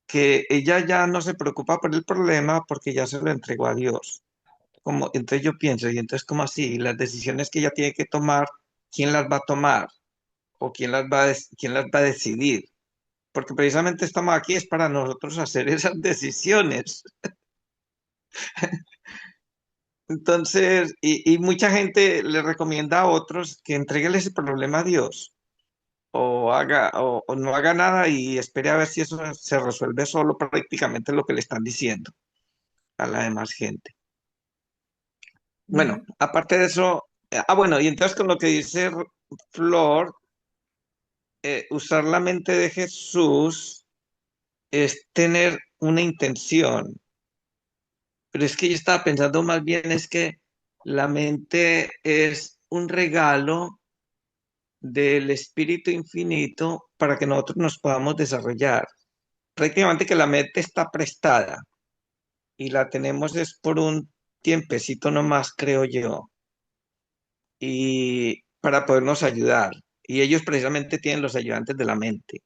Speaker 4: que ella ya no se preocupa por el problema porque ya se lo entregó a Dios. como, entonces yo pienso, y entonces como así, las decisiones que ella tiene que tomar, ¿quién las va a tomar? ¿O quién las va a decidir? Porque precisamente estamos aquí es para nosotros hacer esas decisiones. Entonces, y mucha gente le recomienda a otros que entreguen ese problema a Dios o no haga nada y espere a ver si eso se resuelve solo, prácticamente lo que le están diciendo a la demás gente. Bueno,
Speaker 2: Ya.
Speaker 4: aparte de eso, bueno, y entonces con lo que dice Flor, usar la mente de Jesús es tener una intención, pero es que yo estaba pensando más bien es que la mente es un regalo del Espíritu Infinito para que nosotros nos podamos desarrollar. Prácticamente que la mente está prestada y la tenemos es por un tiempecito nomás, creo yo, y para podernos ayudar. Y ellos precisamente tienen los ayudantes de la mente.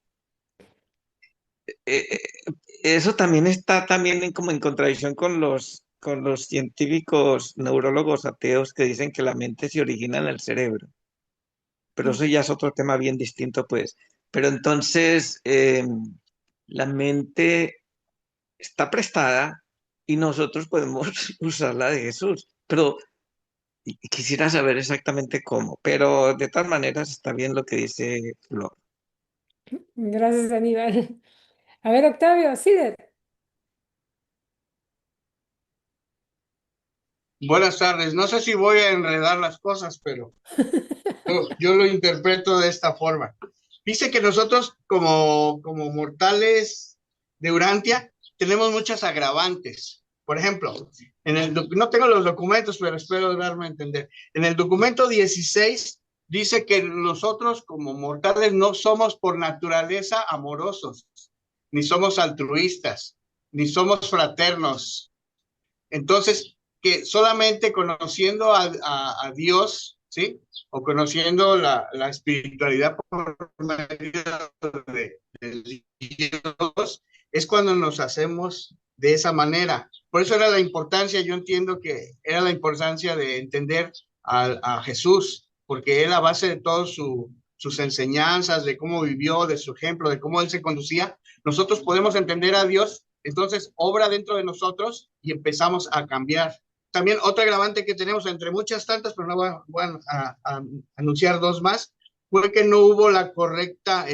Speaker 4: Eh, eh, Eso también está también como en contradicción con los científicos neurólogos ateos que dicen que la mente se origina en el cerebro. Pero eso ya es otro tema bien distinto, pues. Pero entonces, la mente está prestada y nosotros podemos usar la de Jesús. Pero quisiera saber exactamente cómo. Pero de todas maneras está bien lo que dice Flor.
Speaker 2: Gracias, Aníbal. A ver, Octavio, Cider.
Speaker 5: Buenas tardes. No sé si voy a enredar las cosas, pero yo lo interpreto de esta forma. Dice que nosotros como mortales de Urantia tenemos muchas agravantes. Por ejemplo, no tengo los documentos, pero espero darme a entender. En el documento 16 dice que nosotros como mortales no somos por naturaleza amorosos, ni somos altruistas, ni somos fraternos. Entonces, que solamente conociendo a Dios, ¿sí? O conociendo la espiritualidad por medio de Dios, es cuando nos hacemos de esa manera. Por eso era la importancia, yo entiendo que era la importancia de entender a Jesús, porque él a base de todas sus enseñanzas, de cómo vivió, de su ejemplo, de cómo él se conducía, nosotros podemos entender a Dios, entonces obra dentro de nosotros y empezamos a cambiar. También otro agravante que tenemos, entre muchas tantas, pero no voy a anunciar dos más, fue que no hubo la correcta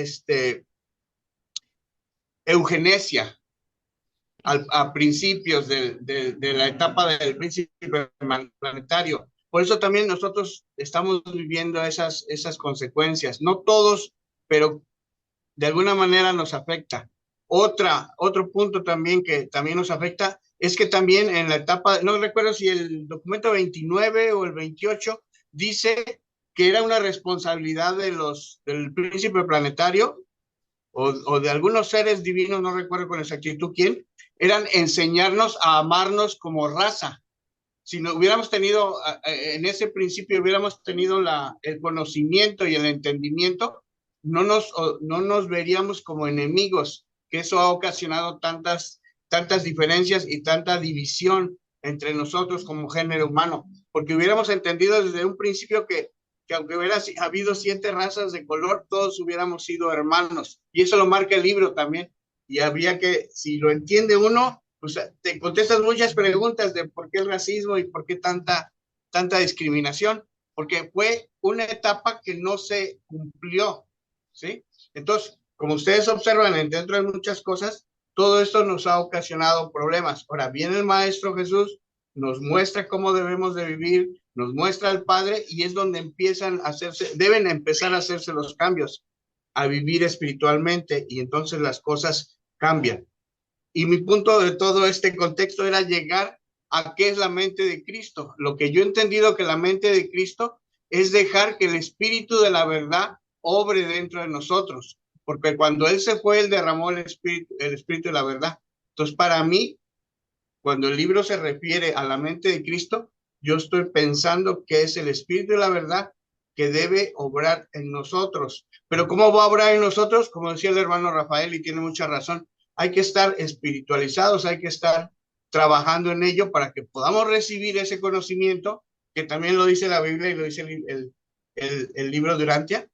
Speaker 5: eugenesia a principios de la etapa del príncipe planetario. Por eso también nosotros estamos viviendo esas consecuencias. No todos, pero de alguna manera nos afecta. Otro punto también que también nos afecta es que también en la etapa, no recuerdo si el documento 29 o el 28 dice que era una responsabilidad del príncipe planetario o de algunos seres divinos, no recuerdo con exactitud quién, eran enseñarnos a amarnos como raza. Si no hubiéramos tenido, en ese principio hubiéramos tenido el conocimiento y el entendimiento, no nos veríamos como enemigos, que eso ha ocasionado tantas diferencias y tanta división entre nosotros como género humano, porque hubiéramos entendido desde un principio que aunque hubiera habido 7 razas de color, todos hubiéramos sido hermanos, y eso lo marca el libro también, y habría que, si lo entiende uno, pues te contestas muchas preguntas de por qué el racismo y por qué tanta discriminación, porque fue una etapa que no se cumplió, ¿sí? Entonces, como ustedes observan, dentro de muchas cosas, todo esto nos ha ocasionado problemas. Ahora viene el Maestro Jesús, nos muestra cómo debemos de vivir, nos muestra al Padre y es donde deben empezar a hacerse los cambios, a vivir espiritualmente y entonces las cosas cambian. Y mi punto de todo este contexto era llegar a qué es la mente de Cristo. Lo que yo he entendido que la mente de Cristo es dejar que el Espíritu de la verdad obre dentro de nosotros, porque cuando Él se fue, Él derramó el Espíritu de la verdad. Entonces, para mí, cuando el libro se refiere a la mente de Cristo, yo estoy pensando que es el Espíritu de la verdad que debe obrar en nosotros. Pero ¿cómo va a obrar en nosotros? Como decía el hermano Rafael, y tiene mucha razón, hay que estar espiritualizados, hay que estar trabajando en ello para que podamos recibir ese conocimiento, que también lo dice la Biblia y lo dice el libro de Urantia.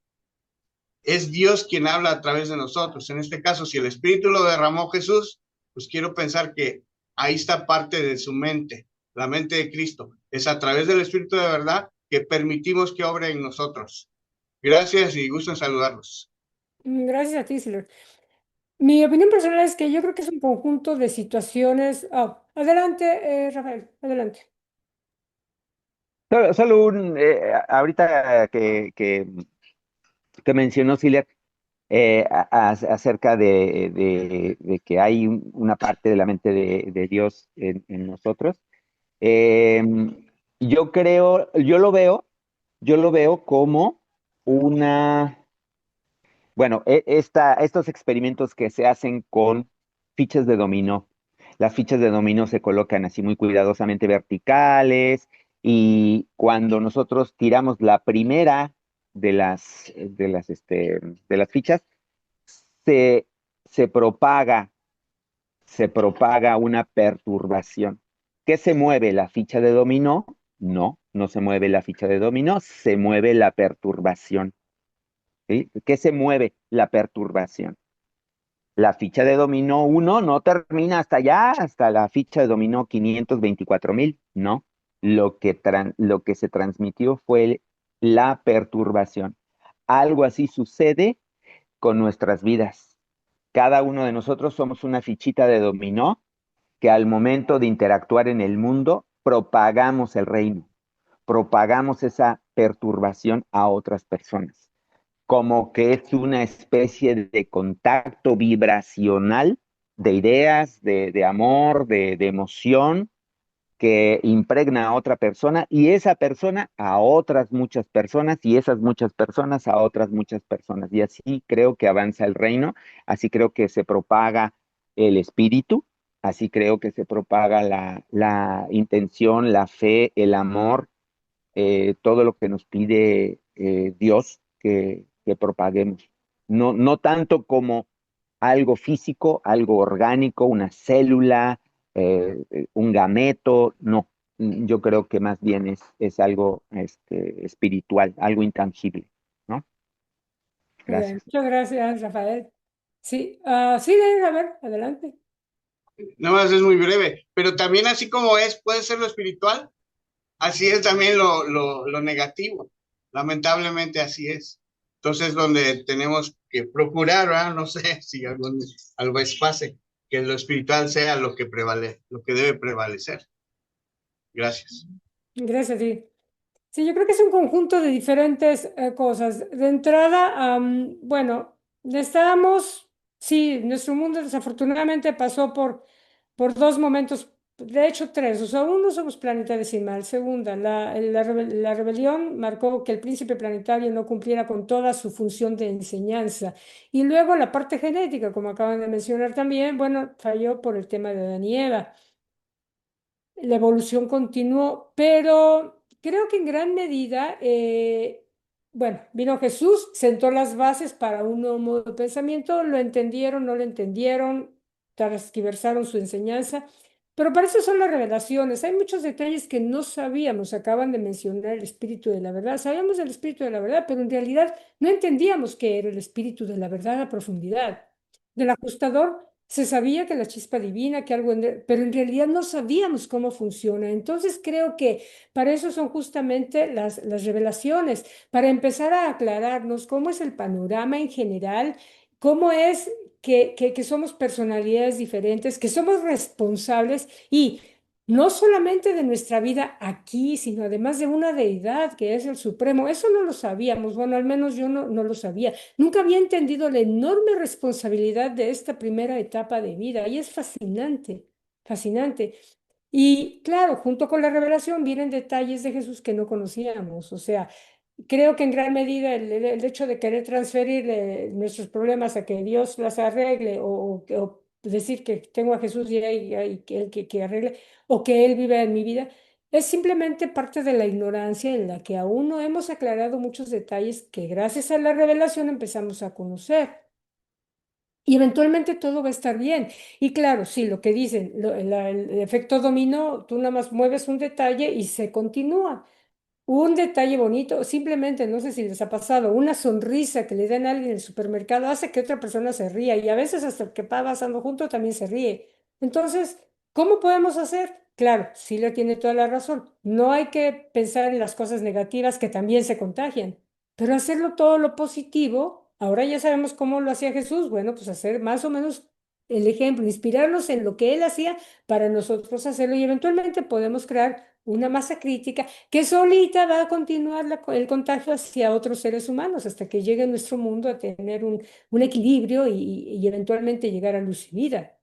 Speaker 5: Es Dios quien habla a través de nosotros. En este caso, si el Espíritu lo derramó Jesús, pues quiero pensar que ahí está parte de su mente, la mente de Cristo. Es a través del Espíritu de verdad que permitimos que obre en nosotros. Gracias y gusto en saludarlos.
Speaker 2: Gracias a ti, Silver. Mi opinión personal es que yo creo que es un conjunto de situaciones. Adelante, Rafael, adelante.
Speaker 9: Solo ahorita que mencionó Silvia, acerca de que hay una parte de la mente de Dios en nosotros. Eh, yo lo veo como bueno, estos experimentos que se hacen con fichas de dominó. Las fichas de dominó se colocan así muy cuidadosamente verticales y cuando nosotros tiramos la primera de las fichas, se, se propaga, se propaga una perturbación. ¿Qué se mueve? ¿La ficha de dominó? No, no se mueve la ficha de dominó, se mueve la perturbación. ¿Sí? ¿Qué se mueve? La perturbación. La ficha de dominó 1 no termina hasta allá, hasta la ficha de dominó 524,000. No. Lo que se transmitió fue la perturbación. Algo así sucede con nuestras vidas. Cada uno de nosotros somos una fichita de dominó que al momento de interactuar en el mundo propagamos el reino, propagamos esa perturbación a otras personas, como que es una especie de contacto vibracional de ideas, de amor, de emoción que impregna a otra persona y esa persona a otras muchas personas y esas muchas personas a otras muchas personas. Y así creo que avanza el reino, así creo que se propaga el espíritu, así creo que se propaga la intención, la fe, el amor, todo lo que nos pide Dios que propaguemos. No, no tanto como algo físico, algo orgánico, una célula, un gameto, no. Yo creo que más bien es algo espiritual, algo intangible, ¿no?
Speaker 2: Muy bien,
Speaker 9: Gracias.
Speaker 2: muchas gracias, Rafael. Sí, sí, a ver, adelante.
Speaker 5: Nada más es muy breve, pero también así como puede ser lo espiritual, así es también lo negativo. Lamentablemente así es. Entonces, donde tenemos que procurar, ¿verdad? No sé si algo vez pase, que lo espiritual sea lo que lo que debe prevalecer. Gracias.
Speaker 2: Gracias a ti. Sí, yo creo que es un conjunto de diferentes cosas. De entrada, bueno, estábamos, sí, nuestro mundo desafortunadamente pasó por dos momentos, de hecho tres. O sea, uno, somos planeta decimal. Segunda, la rebelión marcó que el príncipe planetario no cumpliera con toda su función de enseñanza. Y luego la parte genética, como acaban de mencionar también, bueno, falló por el tema de Adán y Eva. La evolución continuó, pero creo que en gran medida, bueno, vino Jesús, sentó las bases para un nuevo modo de pensamiento, lo entendieron, no lo entendieron, transgiversaron su enseñanza, pero para eso son las revelaciones. Hay muchos detalles que no sabíamos, acaban de mencionar el espíritu de la verdad, sabíamos del espíritu de la verdad, pero en realidad no entendíamos qué era el espíritu de la verdad a profundidad. Del ajustador se sabía que la chispa divina, que algo, pero en realidad no sabíamos cómo funciona. Entonces creo que para eso son justamente las revelaciones, para empezar a aclararnos cómo es el panorama en general, cómo es que somos personalidades diferentes, que somos responsables y no solamente de nuestra vida aquí, sino además de una deidad que es el Supremo. Eso no lo sabíamos, bueno, al menos yo no lo sabía. Nunca había entendido la enorme responsabilidad de esta primera etapa de vida y es fascinante, fascinante. Y claro, junto con la revelación vienen detalles de Jesús que no conocíamos. O sea, creo que en gran medida el hecho de querer transferir nuestros problemas a que Dios las arregle o decir que tengo a Jesús y que Él que arregle o que Él vive en mi vida, es simplemente parte de la ignorancia en la que aún no hemos aclarado muchos detalles que gracias a la revelación empezamos a conocer. y eventualmente todo va a estar bien. Y claro, sí, lo que dicen, el efecto dominó, tú nada más mueves un detalle y se continúa. Un detalle bonito, simplemente, no sé si les ha pasado, una sonrisa que le den a alguien en el supermercado hace que otra persona se ría y a veces hasta el que va pasando junto también se ríe. Entonces, ¿cómo podemos hacer? Claro, sí le tiene toda la razón. No hay que pensar en las cosas negativas que también se contagian, pero hacerlo todo lo positivo. Ahora ya sabemos cómo lo hacía Jesús. Bueno, pues hacer más o menos el ejemplo, inspirarnos en lo que él hacía para nosotros hacerlo y eventualmente podemos crear una masa crítica que solita va a continuar el contagio hacia otros seres humanos hasta que llegue a nuestro mundo a tener un equilibrio y eventualmente llegar a luz y vida.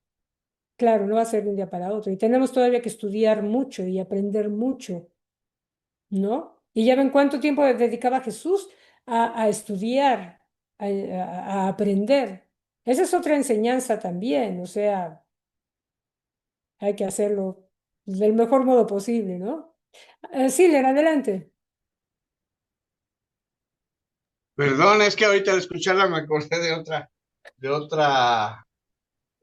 Speaker 2: Claro, no va a ser de un día para otro. Y tenemos todavía que estudiar mucho y aprender mucho, ¿no? Y ya ven cuánto tiempo dedicaba Jesús a estudiar, a aprender. Esa es otra enseñanza también, o sea, hay que hacerlo del mejor modo posible, ¿no? Sí, adelante.
Speaker 5: Perdón, es que ahorita al escucharla me acordé de otra, de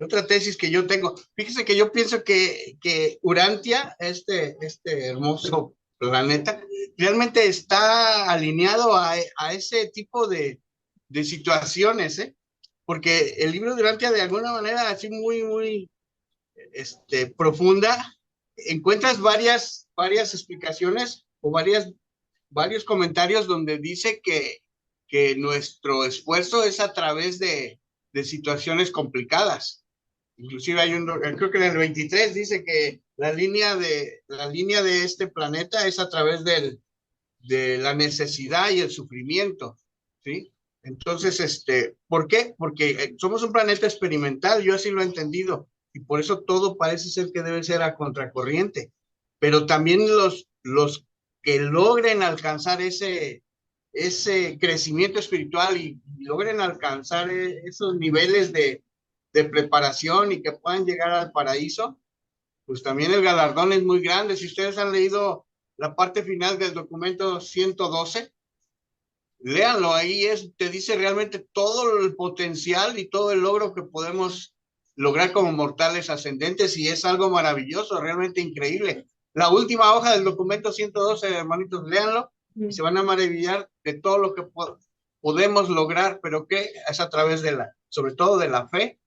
Speaker 5: otra tesis que yo tengo. Fíjese que yo pienso que Urantia, este hermoso planeta, realmente está alineado a ese tipo de situaciones, ¿eh? Porque el libro de Urantia, de alguna manera, así muy profunda, encuentras varias explicaciones o varios comentarios donde dice que nuestro esfuerzo es a través de situaciones complicadas. Inclusive creo que en el 23 dice que la línea de este planeta es a través de la necesidad y el sufrimiento, ¿sí? Entonces, ¿por qué? Porque somos un planeta experimental, yo así lo he entendido, y por eso todo parece ser que debe ser a contracorriente, pero también los que logren alcanzar ese crecimiento espiritual y logren alcanzar esos niveles de preparación y que puedan llegar al paraíso, pues también el galardón es muy grande. Si ustedes han leído la parte final del documento 112, léanlo, te dice realmente todo el potencial y todo el logro que podemos lograr como mortales ascendentes y es algo maravilloso, realmente increíble. La última hoja del documento 112, hermanitos, léanlo y se van a maravillar de todo lo que podemos lograr, pero que es a través sobre todo de la fe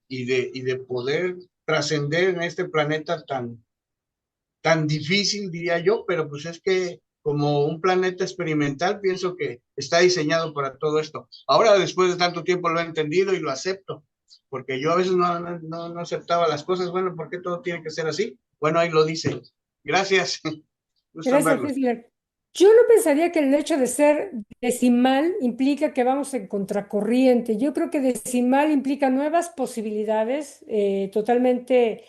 Speaker 5: y de poder trascender en este planeta tan difícil, diría yo, pero pues es que como un planeta experimental, pienso que está diseñado para todo esto. Ahora, después de tanto tiempo, lo he entendido y lo acepto, porque yo a veces no aceptaba las cosas. Bueno, ¿por qué todo tiene que ser así? Bueno, ahí lo dice. Gracias. Gusto en
Speaker 2: Gracias,
Speaker 5: verlos.
Speaker 2: Cristina. Yo no pensaría que el hecho de ser decimal implica que vamos en contracorriente. Yo creo que decimal implica nuevas posibilidades totalmente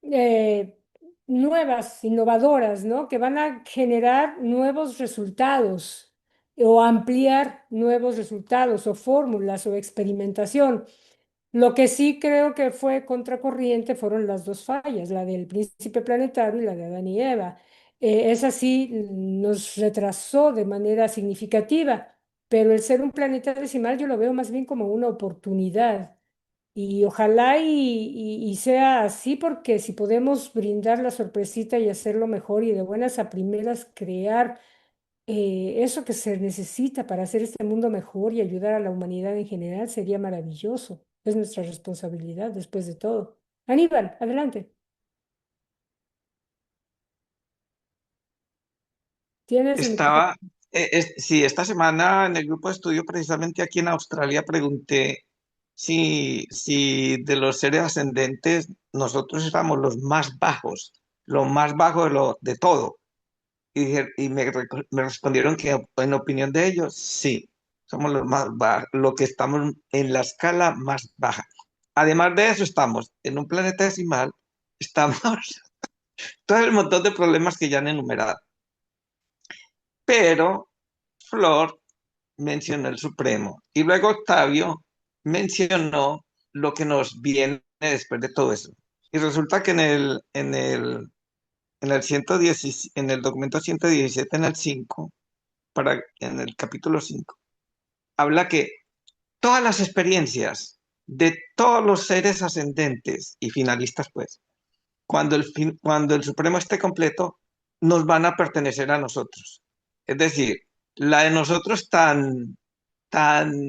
Speaker 2: eh, nuevas, innovadoras, ¿no? Que van a generar nuevos resultados o ampliar nuevos resultados o fórmulas o experimentación. Lo que sí creo que fue contracorriente fueron las dos fallas, la del príncipe planetario y la de Adán y Eva. Esa sí nos retrasó de manera significativa, pero el ser un planeta decimal yo lo veo más bien como una oportunidad. Y ojalá y sea así, porque si podemos brindar la sorpresita y hacerlo mejor y de buenas a primeras crear eso que se necesita para hacer este mundo mejor y ayudar a la humanidad en general, sería maravilloso. Es nuestra responsabilidad después de todo. Aníbal, adelante. Tienes el micrófono.
Speaker 4: Sí, esta semana en el grupo de estudio, precisamente aquí en Australia, pregunté si de los seres ascendentes nosotros éramos los más bajos, lo más bajo de todo. Me respondieron que en opinión de ellos, sí, somos los más bajos, lo que estamos en la escala más baja. Además de eso, estamos en un planeta decimal, estamos todo el montón de problemas que ya han enumerado. Pero Flor mencionó el Supremo y luego Octavio mencionó lo que nos viene después de todo eso. Y resulta que en el 110, en el documento 117, en el 5, en el capítulo 5, habla que todas las experiencias de todos los seres ascendentes y finalistas, pues, cuando el Supremo esté completo, nos van a pertenecer a nosotros. Es decir, la de nosotros tan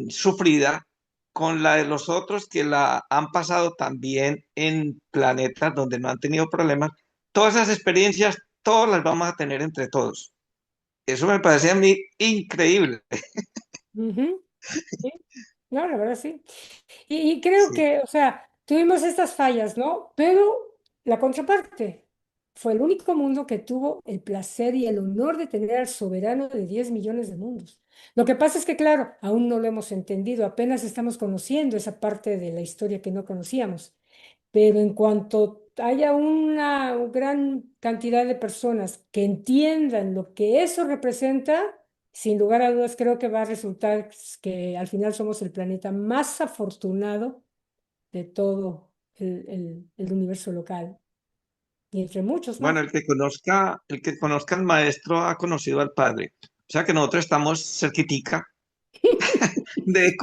Speaker 4: sufrida con la de los otros que la han pasado también en planetas donde no han tenido problemas. Todas esas experiencias, todas las vamos a tener entre todos. Eso me parece a mí increíble.
Speaker 2: Ujú, sí. No, la verdad sí. Y creo
Speaker 4: Sí.
Speaker 2: que, o sea, tuvimos estas fallas, ¿no? Pero la contraparte fue el único mundo que tuvo el placer y el honor de tener al soberano de 10 millones de mundos. Lo que pasa es que, claro, aún no lo hemos entendido, apenas estamos conociendo esa parte de la historia que no conocíamos. Pero en cuanto haya una gran cantidad de personas que entiendan lo que eso representa, sin lugar a dudas creo que va a resultar que al final somos el planeta más afortunado de todo el universo local, y entre muchos
Speaker 4: Bueno,
Speaker 2: más.
Speaker 4: el que conozca al maestro ha conocido al padre. O sea que nosotros estamos cerquitica de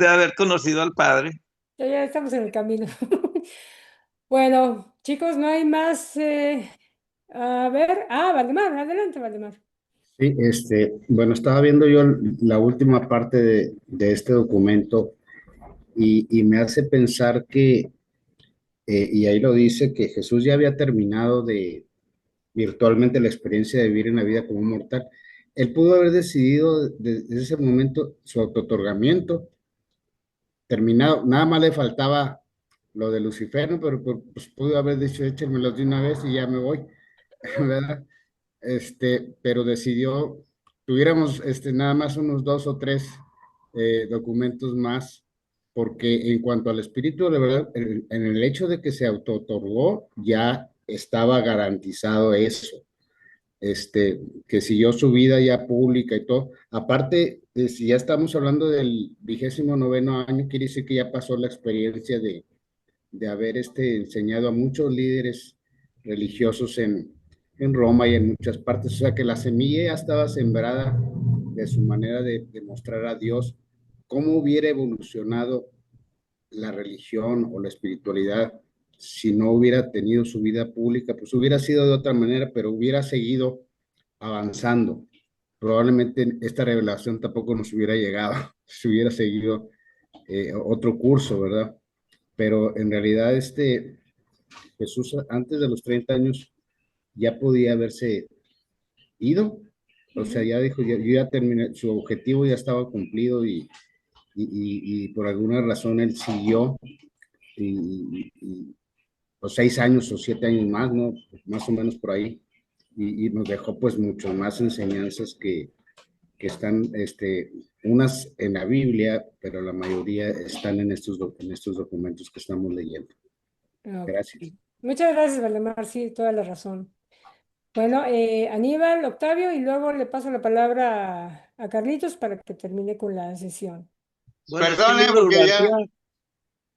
Speaker 4: haber conocido al padre.
Speaker 2: Ya estamos en el camino. Bueno, chicos, no hay más. A ver, Valdemar, adelante, Valdemar.
Speaker 6: Sí, bueno, estaba viendo yo la última parte de este documento y me hace pensar que, y ahí lo dice, que Jesús ya había terminado de virtualmente la experiencia de vivir en la vida como un mortal. Él pudo haber decidido desde ese momento su autootorgamiento terminado. Nada más le faltaba lo de Lucifer, ¿no? Pero pues pudo haber dicho, échenmelo de una vez y ya me voy, ¿verdad? Pero decidió, tuviéramos nada más unos dos o tres documentos más, porque en cuanto al espíritu, de verdad, en el hecho de que se auto-otorgó, ya estaba garantizado eso, que siguió su vida ya pública y todo. Aparte, si ya estamos hablando del 29º año, quiere decir que ya pasó la experiencia de haber enseñado a muchos líderes religiosos en Roma y en muchas partes. O sea que la semilla ya estaba sembrada de su manera de mostrar a Dios cómo hubiera evolucionado la religión o la espiritualidad si no hubiera tenido su vida pública, pues hubiera sido de otra manera, pero hubiera seguido avanzando. Probablemente esta revelación tampoco nos hubiera llegado si hubiera seguido otro curso, ¿verdad? Pero en realidad Jesús antes de los 30 años ya podía haberse ido, o sea, ya dijo, yo ya terminé, su objetivo ya estaba cumplido y por alguna razón él siguió y los 6 años o 7 años más, ¿no? Más o menos por ahí, y nos dejó pues mucho más enseñanzas que están, unas en la Biblia, pero la mayoría están en estos documentos que estamos leyendo.
Speaker 2: Ok.
Speaker 6: Gracias.
Speaker 2: Muchas gracias, Valdemar, sí, toda la razón. Bueno, Aníbal, Octavio, y luego le paso la palabra a Carlitos para que termine con la sesión.
Speaker 4: Bueno, es que el
Speaker 5: Perdón,
Speaker 4: libro de
Speaker 5: porque ya,
Speaker 4: Urantia,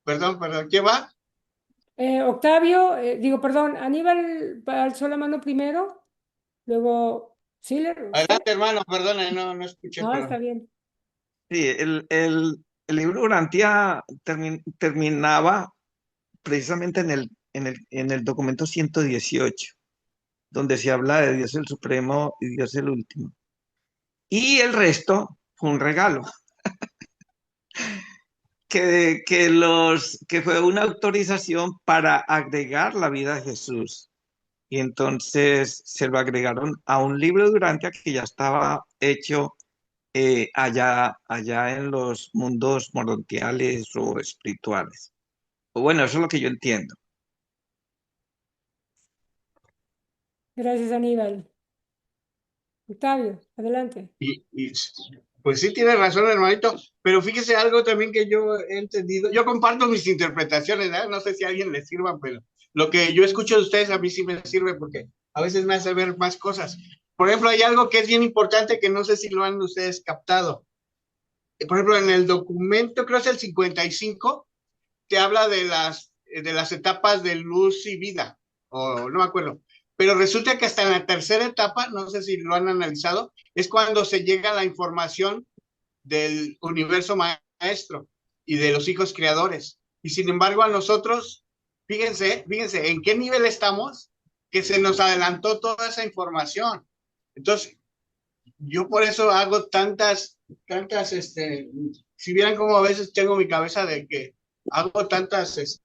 Speaker 5: perdón, ¿quién va?
Speaker 2: Octavio, perdón, Aníbal alzó la mano primero, luego Siller, ¿usted?
Speaker 5: Adelante, hermano, perdone, no escuché,
Speaker 2: No, está
Speaker 5: perdón.
Speaker 2: bien.
Speaker 4: sí, el libro de Urantia terminaba precisamente en el documento 118, donde se habla de Dios el Supremo y Dios el Último. Y el resto fue un regalo, que fue una autorización para agregar la vida de Jesús. Y entonces se lo agregaron a un libro de Urantia que ya estaba hecho allá en los mundos morontiales o espirituales. O bueno, eso es lo que yo entiendo.
Speaker 2: Gracias, Aníbal. Octavio, adelante.
Speaker 5: Pues sí tiene razón, hermanito, pero fíjese algo también que yo he entendido. Yo comparto mis interpretaciones, ¿eh? No sé si a alguien le sirva, pero lo que yo escucho de ustedes a mí sí me sirve porque a veces me hace ver más cosas. Por ejemplo, hay algo que es bien importante que no sé si lo han ustedes captado. Por ejemplo, en el documento, creo que es el 55, te habla de las etapas de luz y vida, o no me acuerdo. Pero resulta que hasta en la tercera etapa, no sé si lo han analizado, es cuando se llega a la información del universo maestro y de los hijos creadores. Y sin embargo a nosotros, fíjense en qué nivel estamos, que se nos adelantó toda esa información. Entonces, yo por eso hago tantas, si vieran como a veces tengo mi cabeza de que hago tantas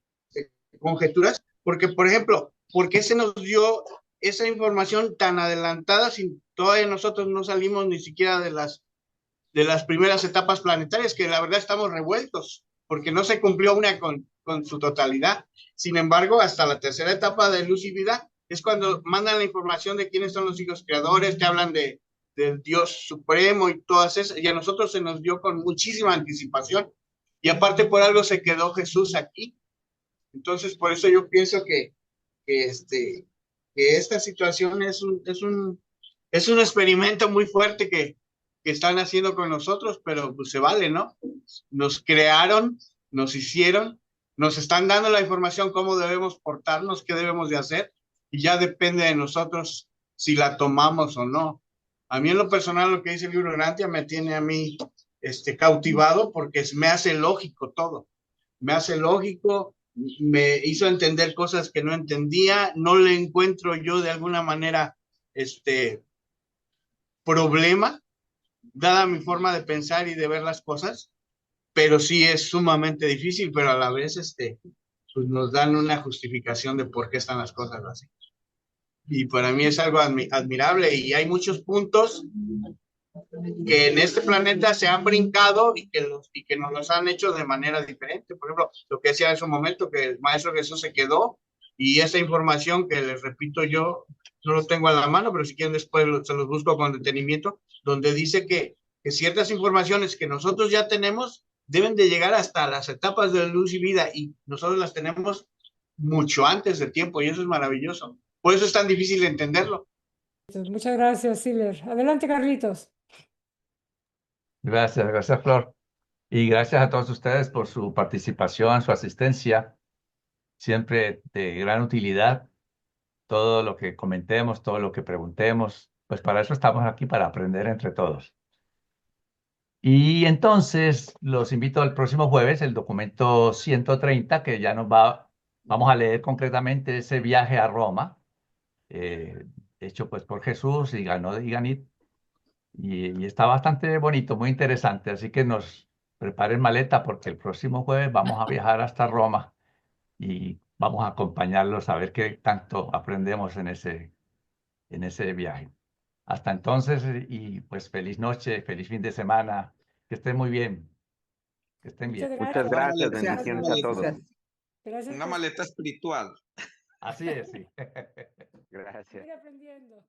Speaker 5: conjeturas, porque por ejemplo, ¿por qué se nos dio esa información tan adelantada si todavía nosotros no salimos ni siquiera de las primeras etapas planetarias, que la verdad estamos revueltos, porque no se cumplió una con su totalidad? Sin embargo, hasta la tercera etapa de luz y vida es cuando mandan la información de quiénes son los hijos creadores, que hablan del Dios supremo y todas esas, y a nosotros se nos dio con muchísima anticipación, y aparte por algo se quedó Jesús aquí. Entonces, por eso yo pienso que esta situación es un experimento muy fuerte que están haciendo con nosotros, pero pues se vale, ¿no? Nos crearon, nos hicieron, nos están dando la información cómo debemos portarnos, qué debemos de hacer, y ya depende de nosotros si la tomamos o no. A mí en lo personal lo que dice el libro de Urantia me tiene a mí cautivado, porque me hace lógico todo. Me hace lógico, me hizo entender cosas que no entendía, no le encuentro yo de alguna manera problema, dada mi forma de pensar y de ver las cosas, pero sí es sumamente difícil, pero a la vez pues nos dan una justificación de por qué están las cosas así. Y para mí es algo admirable, y hay muchos puntos que en este planeta se han brincado y que nos los han hecho de manera diferente. Por ejemplo, lo que decía en su momento, que el Maestro Jesús se quedó, y esa información que les repito yo, no lo tengo a la mano, pero si quieren después se los busco con detenimiento, donde dice que ciertas informaciones que nosotros ya tenemos deben de llegar hasta las etapas de luz y vida, y nosotros las tenemos mucho antes de tiempo, y eso es maravilloso. Por eso es tan difícil de entenderlo.
Speaker 2: Muchas gracias, Siller. Adelante, Carlitos.
Speaker 1: Gracias, Flor. Y gracias a todos ustedes por su participación, su asistencia, siempre de gran utilidad. Todo lo que comentemos, todo lo que preguntemos, pues para eso estamos aquí, para aprender entre todos. Y entonces los invito al próximo jueves, el documento 130, que ya vamos a leer concretamente ese viaje a Roma, hecho pues por Jesús y Ganit, y está bastante bonito, muy interesante, así que nos preparen maleta, porque el próximo jueves vamos a viajar hasta Roma y vamos a acompañarlos a ver qué tanto aprendemos en ese viaje. Hasta entonces, y pues feliz noche, feliz fin de semana, que estén muy bien, que estén
Speaker 2: Muchas
Speaker 1: bien.
Speaker 9: Muchas
Speaker 2: gracias.
Speaker 9: gracias,
Speaker 3: Gracias.
Speaker 9: bendiciones a todos.
Speaker 2: Gracias
Speaker 4: Una
Speaker 2: por
Speaker 4: maleta espiritual.
Speaker 1: Así es, sí.
Speaker 9: Gracias.
Speaker 2: seguir aprendiendo.